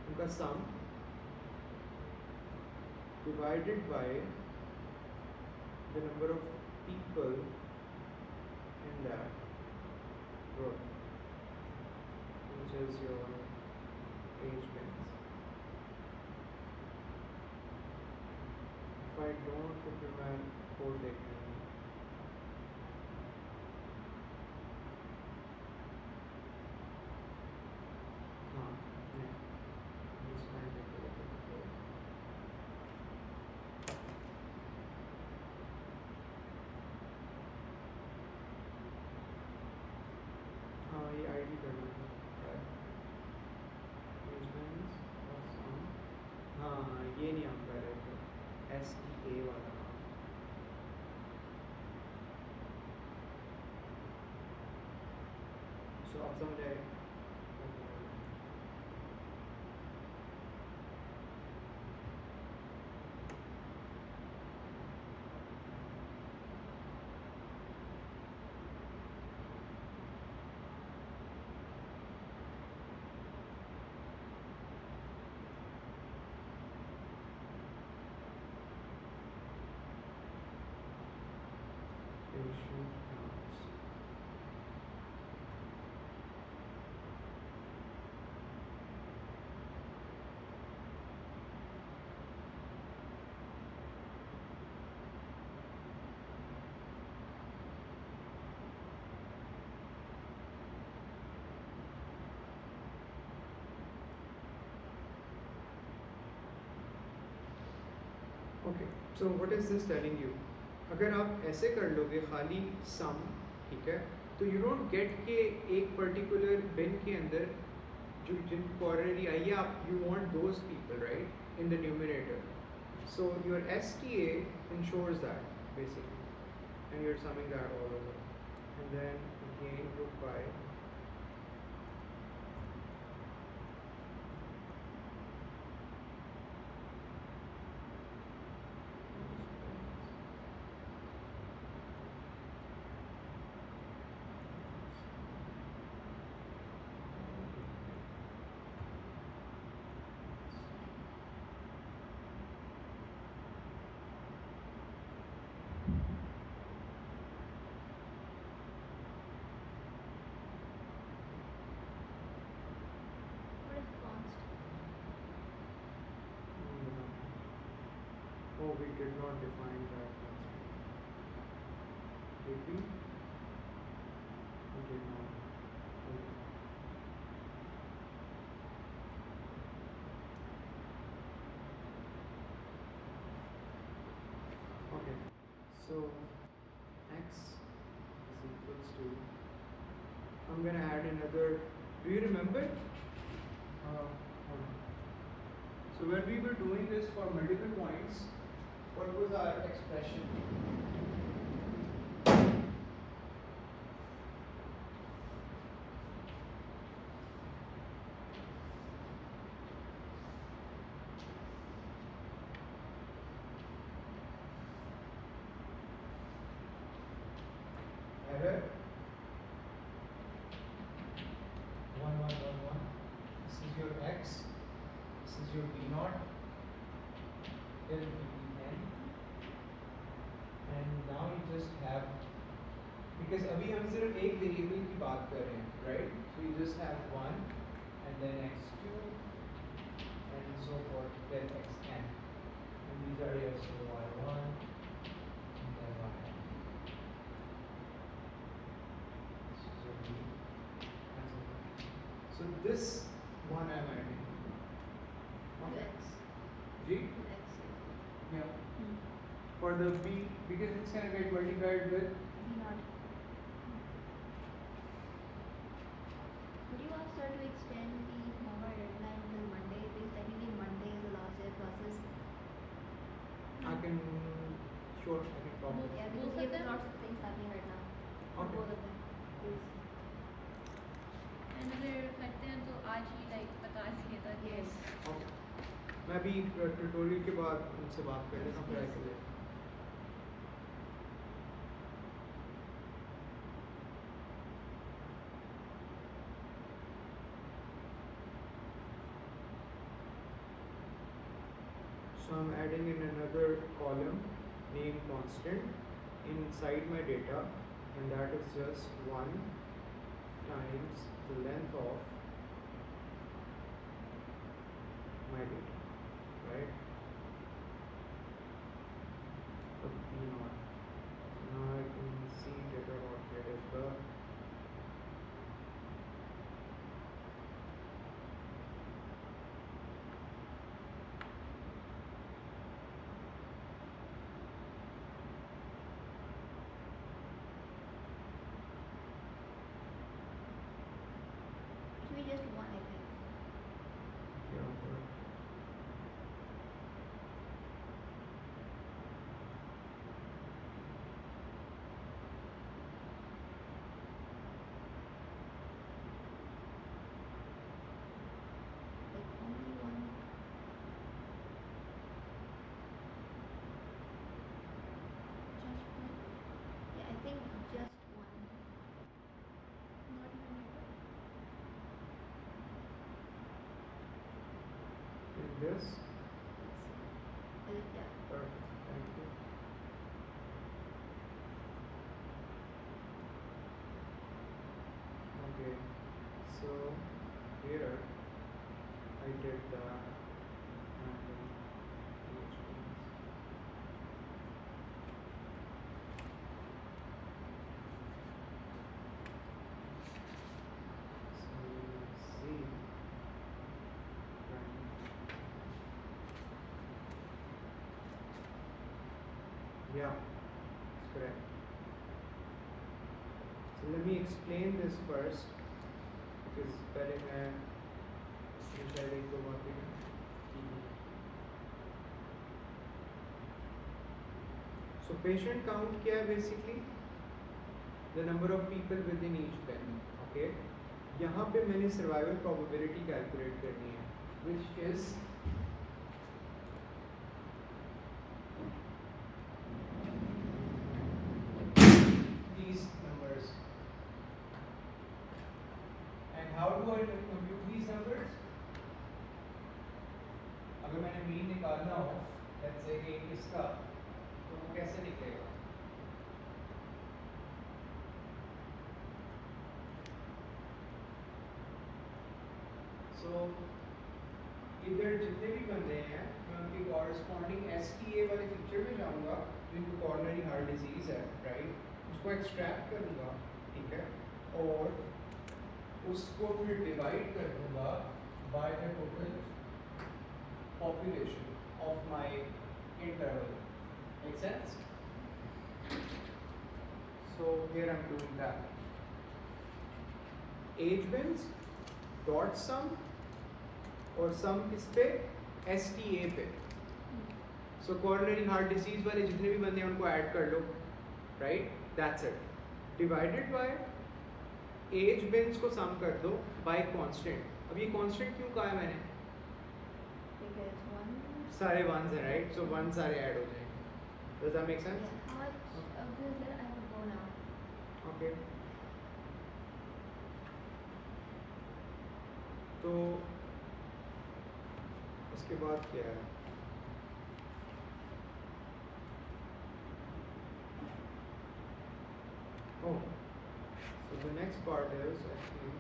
उनका sum divided by the number of people in that group, which is your age bands. If I don't put my code देखना है, हाँ नहीं, this time देखो हाँ ये ID करना है, age bands और sum, हाँ ये नहीं आप कर रहे थे, STA वाला काम. So अब समझ आए? Patient counts. Okay, so what is this telling you? अगर आप ऐसे कर लोगे खाली सम, ठीक है, तो यू डोंट गेट के एक पर्टिकुलर बिन के अंदर जो जिन कॉर्नरी आई है, आप you want those people right in the numerator. So your STA ensures that basically, and you're summing that all over, and then again group by we did not define that constant. Did we? We did not. Okay. So x is equals to, I'm gonna add another, do you remember? Hold on. So when we were doing this for multiple points, what was our expression? Error 1 1 1 1. This is your x. This is your b naught till bn, and now you just have, because अभी हम सिर्फ एक variable की बात कर रहे हैं, right? So you just have 1 and then x2 and so forth till xn, and these are your so y1 and then yn. This is your b and so forth. So this one I'm adding. Okay. X. G? X. Yeah. For the b, because it's gonna get multiplied with B naught. Would you ask her to extend the homework deadline till Monday? Because technically Monday is the last day of classes. I can, sure, I can talk. Yeah, because we have lots of things happening right now. Okay. Both of them. Please. And अगर करते हैं तो आज ही like बता दिए ताकि Yes. Okay. मैं भी ट्यूटोरियल के बाद उनसे बात कर लेता हूँ Yes. के लिए. So I'm adding in another column name constant inside my data, and that is just 1 times the length of my data, right? So b naught. Now I can see data dot get is the It should be just one, I think. yeah, but Like only one. Just one. Yeah, I think just one. Not even in this. yeah. Perfect. Thank you. Okay. So here I did the random PHPs. So see random. Yeah, it's correct. So let me explain this first, because पहले मैं ये शायद एक दो बातें हैं. So patient count क्या है basically? The number of people within each pen. Okay. यहाँ पे मैंने survival probability calculate करनी है, which is these numbers. And how do I compute these numbers? अगर मैंने mean निकालना हो, let's say कि इसका, तो वो कैसे निकलेगा? So इधर जितने भी बंदे हैं, मैं उनकी कॉरस्पॉन्डिंग STA वाले फीचर में जाऊंगा जिनको कॉर्नरी हार्ट डिजीज है, राइट, उसको एक्सट्रैक्ट करूंगा, ठीक है, और उसको फिर डिवाइड कर दूंगा by the total population of my interval. Make sense? So here I'm doing that. Age bins, dot sum और sum किस पे? STA पे. So coronary heart disease वाले जितने भी बंदे हैं उनको ऐड कर लो, right? That's it. Divided by age bins को sum कर दो by constant. अब ये constant क्यों कहा है मैंने? Because one. सारे ones हैं, right? So one सारे ऐड हो जाएंगे. Does that make sense? Yeah. How much of this that I have to go now? Okay. तो उसके बाद क्या है? Oh, so the next part is actually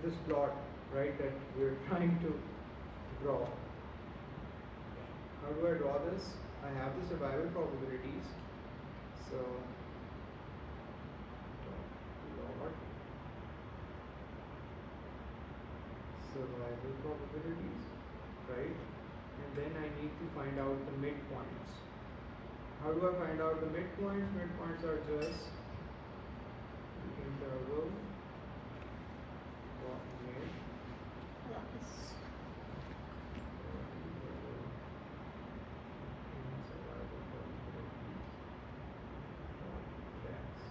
this plot, right, that we're trying to draw. How do I draw this? I have the survival probabilities. So plot survival probabilities, right? And then I need to find out the midpoints. How do I find out the midpoints? Midpoints are just the interval of mid Yes. in survival probabilities of deaths.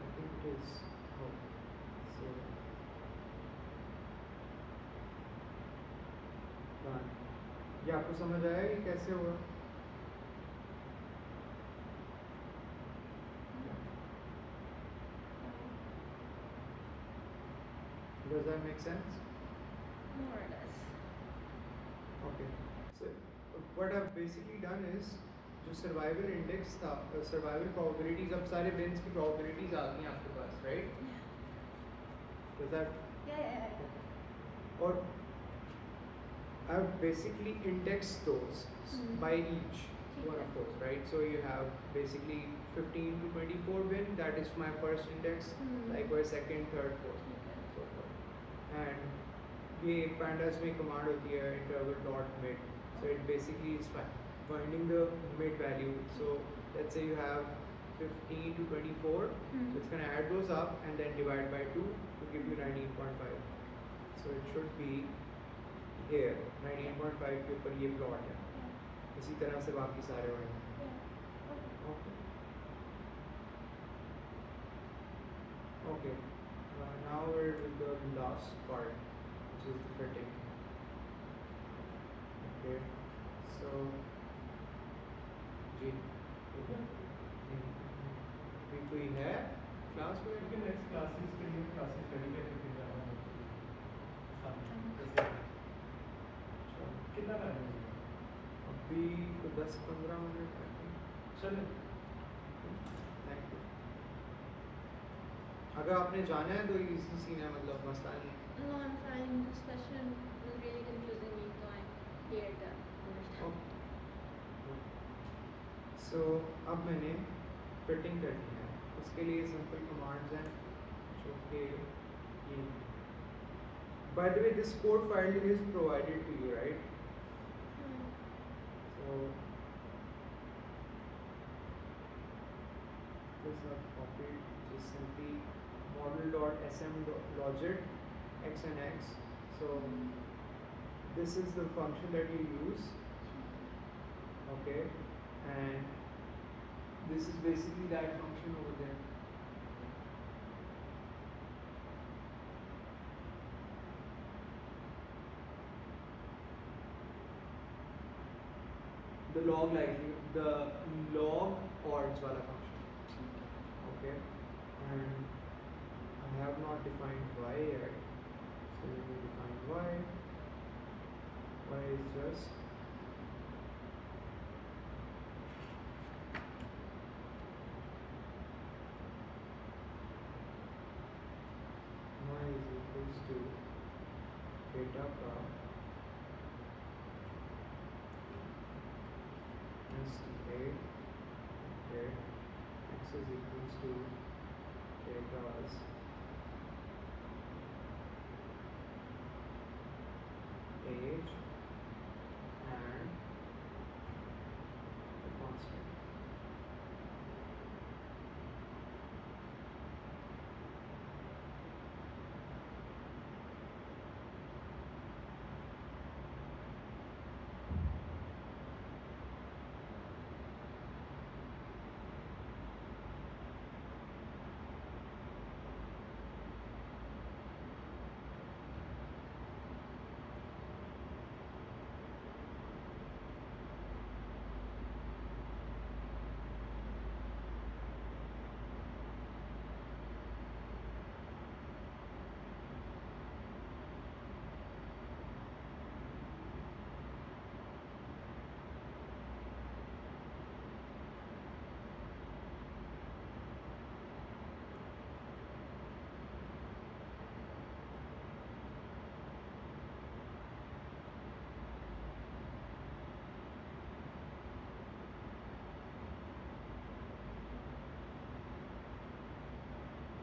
I think it is. Oh, so done. ये आपको समझ आया कि कैसे होगा? Does that make sense? More or less. Okay. So what I've basically done is जो survival index था, survival probabilities, अब सारे bins की probabilities आ गई हैं आपके पास, right? Does that? Yeah. और I've basically indexed those by each one of those, right? So you have basically 15 to 24 bin, that is my first index, likewise second, third, fourth, so forth. And ये एक pandas में command होती है interval dot mid, so it basically is finding the mid value. So let's say you have 15 to 24, so it's gonna add those up and then divide by 2 to give you 19.5. So it should be here 19.5 के ऊपर ये plot है. इसी तरह से बाकी सारे होंगे. Okay. Okay. Now we're with the last part, which is the fitting. Okay. So, जी. भी कोई है क्लास में? क्योंकि नेक्स्ट क्लासेस के लिए क्लासेस रेडी करके जाना होता है। कितना टाइम है? अभी तो 10-15 मिनट है. चलो थैंक यू. अगर आपने जाना है तो इजी सीन है, मतलब मसला नहीं. No, I'm fine. This question was really confusing me, so I'm here to understand. सो अब मैंने फिटिंग करनी है. उसके लिए सिंपल कमांड्स हैं जो कि ये. By the way this code file is provided to you, right? So this I've copied, just simply model.sm.logit x and x. So this is the function that you use, okay, and this is basically that function over there. The log likelihood, the log odds wala function, okay, and I have not defined y yet, so we will define y. Y is just to theta का STA, okay, x is equals to theta's age and the constant.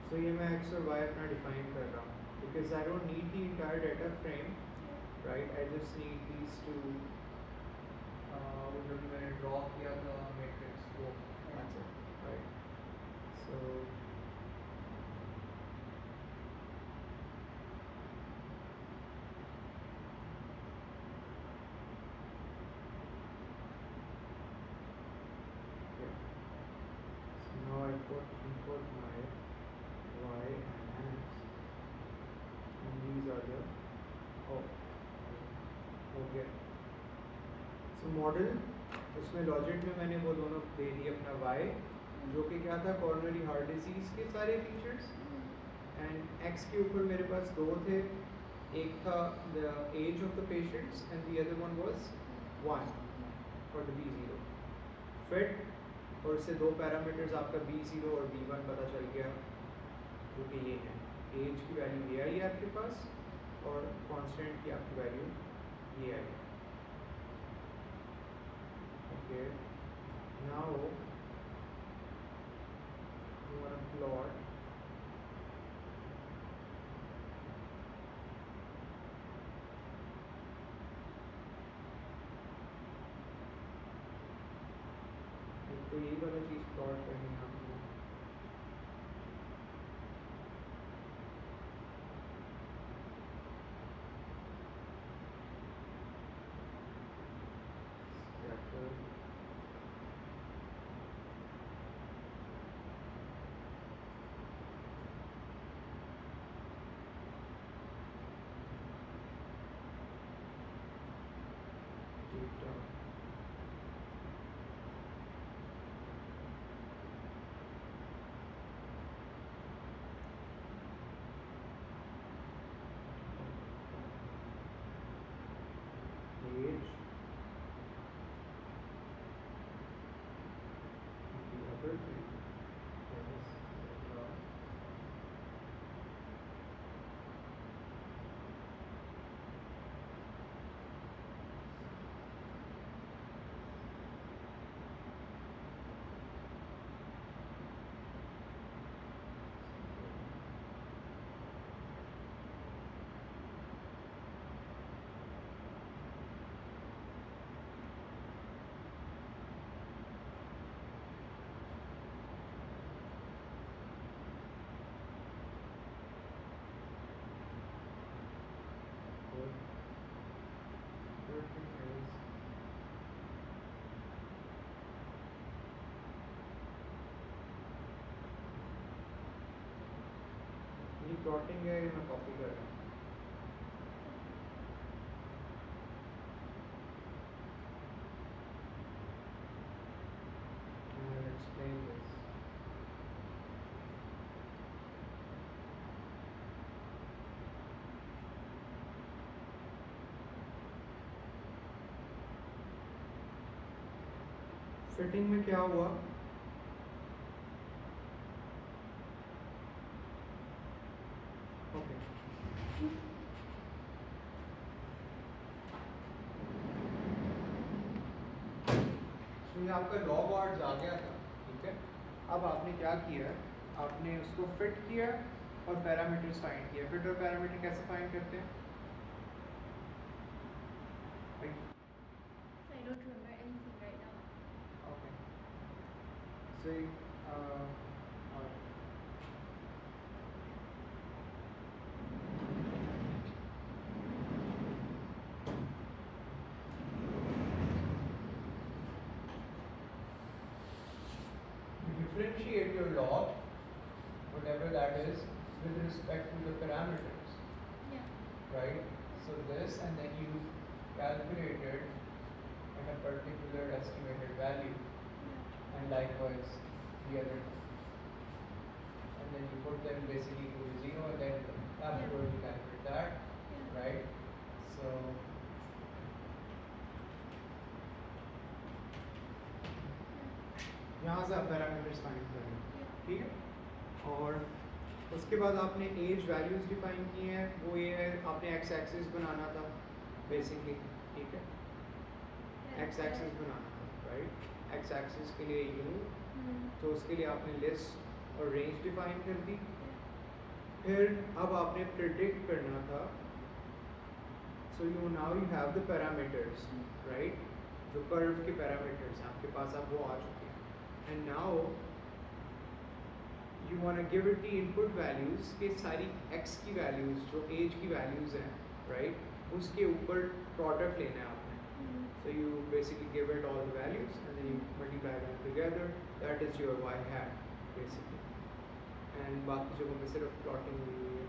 So ये मैं x और y अपना define कर रहा हूँ because I don't need the entire data frame, right? I just need these two. वो जो भी मैंने draw किया था matrix वो, that's it, right? So yeah. So now I input my y and x, and these are the okay. So model उसमें logic में मैंने वो दोनों दे दिए अपना y जो कि क्या था कॉर्नरी हार्ट डिजीज के सारे फीचर्स, एंड x के ऊपर मेरे पास दो थे, एक था the age of the patients and the other one was 1 for the b0 fit, और इससे दो पैरामीटर्स आपका b0 और b1 पता चल गया जो कि ये है, एज की वैल्यू ये आई है आपके पास और कांस्टेंट की आपकी वैल्यू ये आई है. Okay, now you want to plot तो यही वाला चीज प्लॉट करनी है आपको. Age, the other thing is ये प्लॉटिंग है, ये मैं कॉपी कर रहा हूँ. I'll explain this. फिटिंग में क्या हुआ, ओके तो ये आपका लॉग ऑड्स आ गया था, ठीक है। अब आपने क्या किया, आपने उसको फिट किया और पैरामीटर्स फाइंड किया। फिट और पैरामीटर कैसे फाइंड करते हैं? I don't remember anything right now. Okay. So, differentiate your log, whatever that is, with respect to the parameters, Yeah. right? So this, and then you calculated at a particular estimated value, Yeah. and likewise the other two. And then you put them basically to 0, and then afterwards you calculate that, Yeah. right? So यहाँ से आप parameters find करेंगे, ठीक है। और उसके बाद आपने एज वैल्यूज डिफाइन की हैं, वो ये है आपने एक्स एक्सिस बनाना था बेसिकली, ठीक है। एक्स एक्सिस बनाना था, राइट। एक्स एक्सिस के लिए यू, तो उसके लिए आपने लिस्ट और रेंज डिफाइन कर दी। फिर अब आपने प्रिडिक्ट करना था, so you now you have the parameters, right. जो कर्व के पैरामीटर्स हैं आपके पास, अब वो आ चुके हैं। And now you want to give it the input values के सारी x की values जो age की values हैं, right, उसके ऊपर product लेना है आपने। So you basically give it all the values and then you multiply them together, that is your y hat basically, and बाकी जगहों पे सिर्फ plotting हुई हुई है।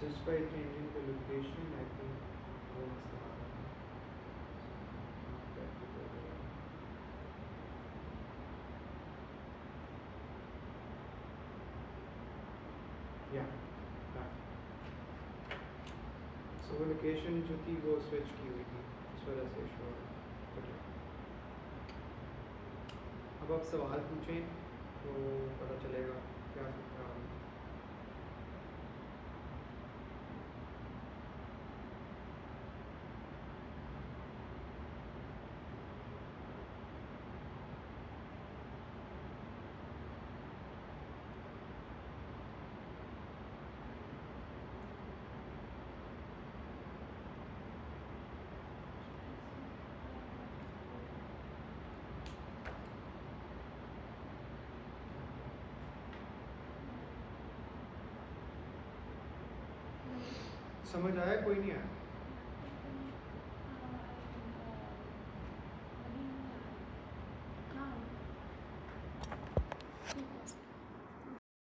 Just by changing the location, I think works out. Yeah. So वो location जो थी वो स्विच की हुई थी, इस वजह से शो अब आप सवाल पूछें तो पता चलेगा क्या सकता है। समझ आया कोई नहीं आया?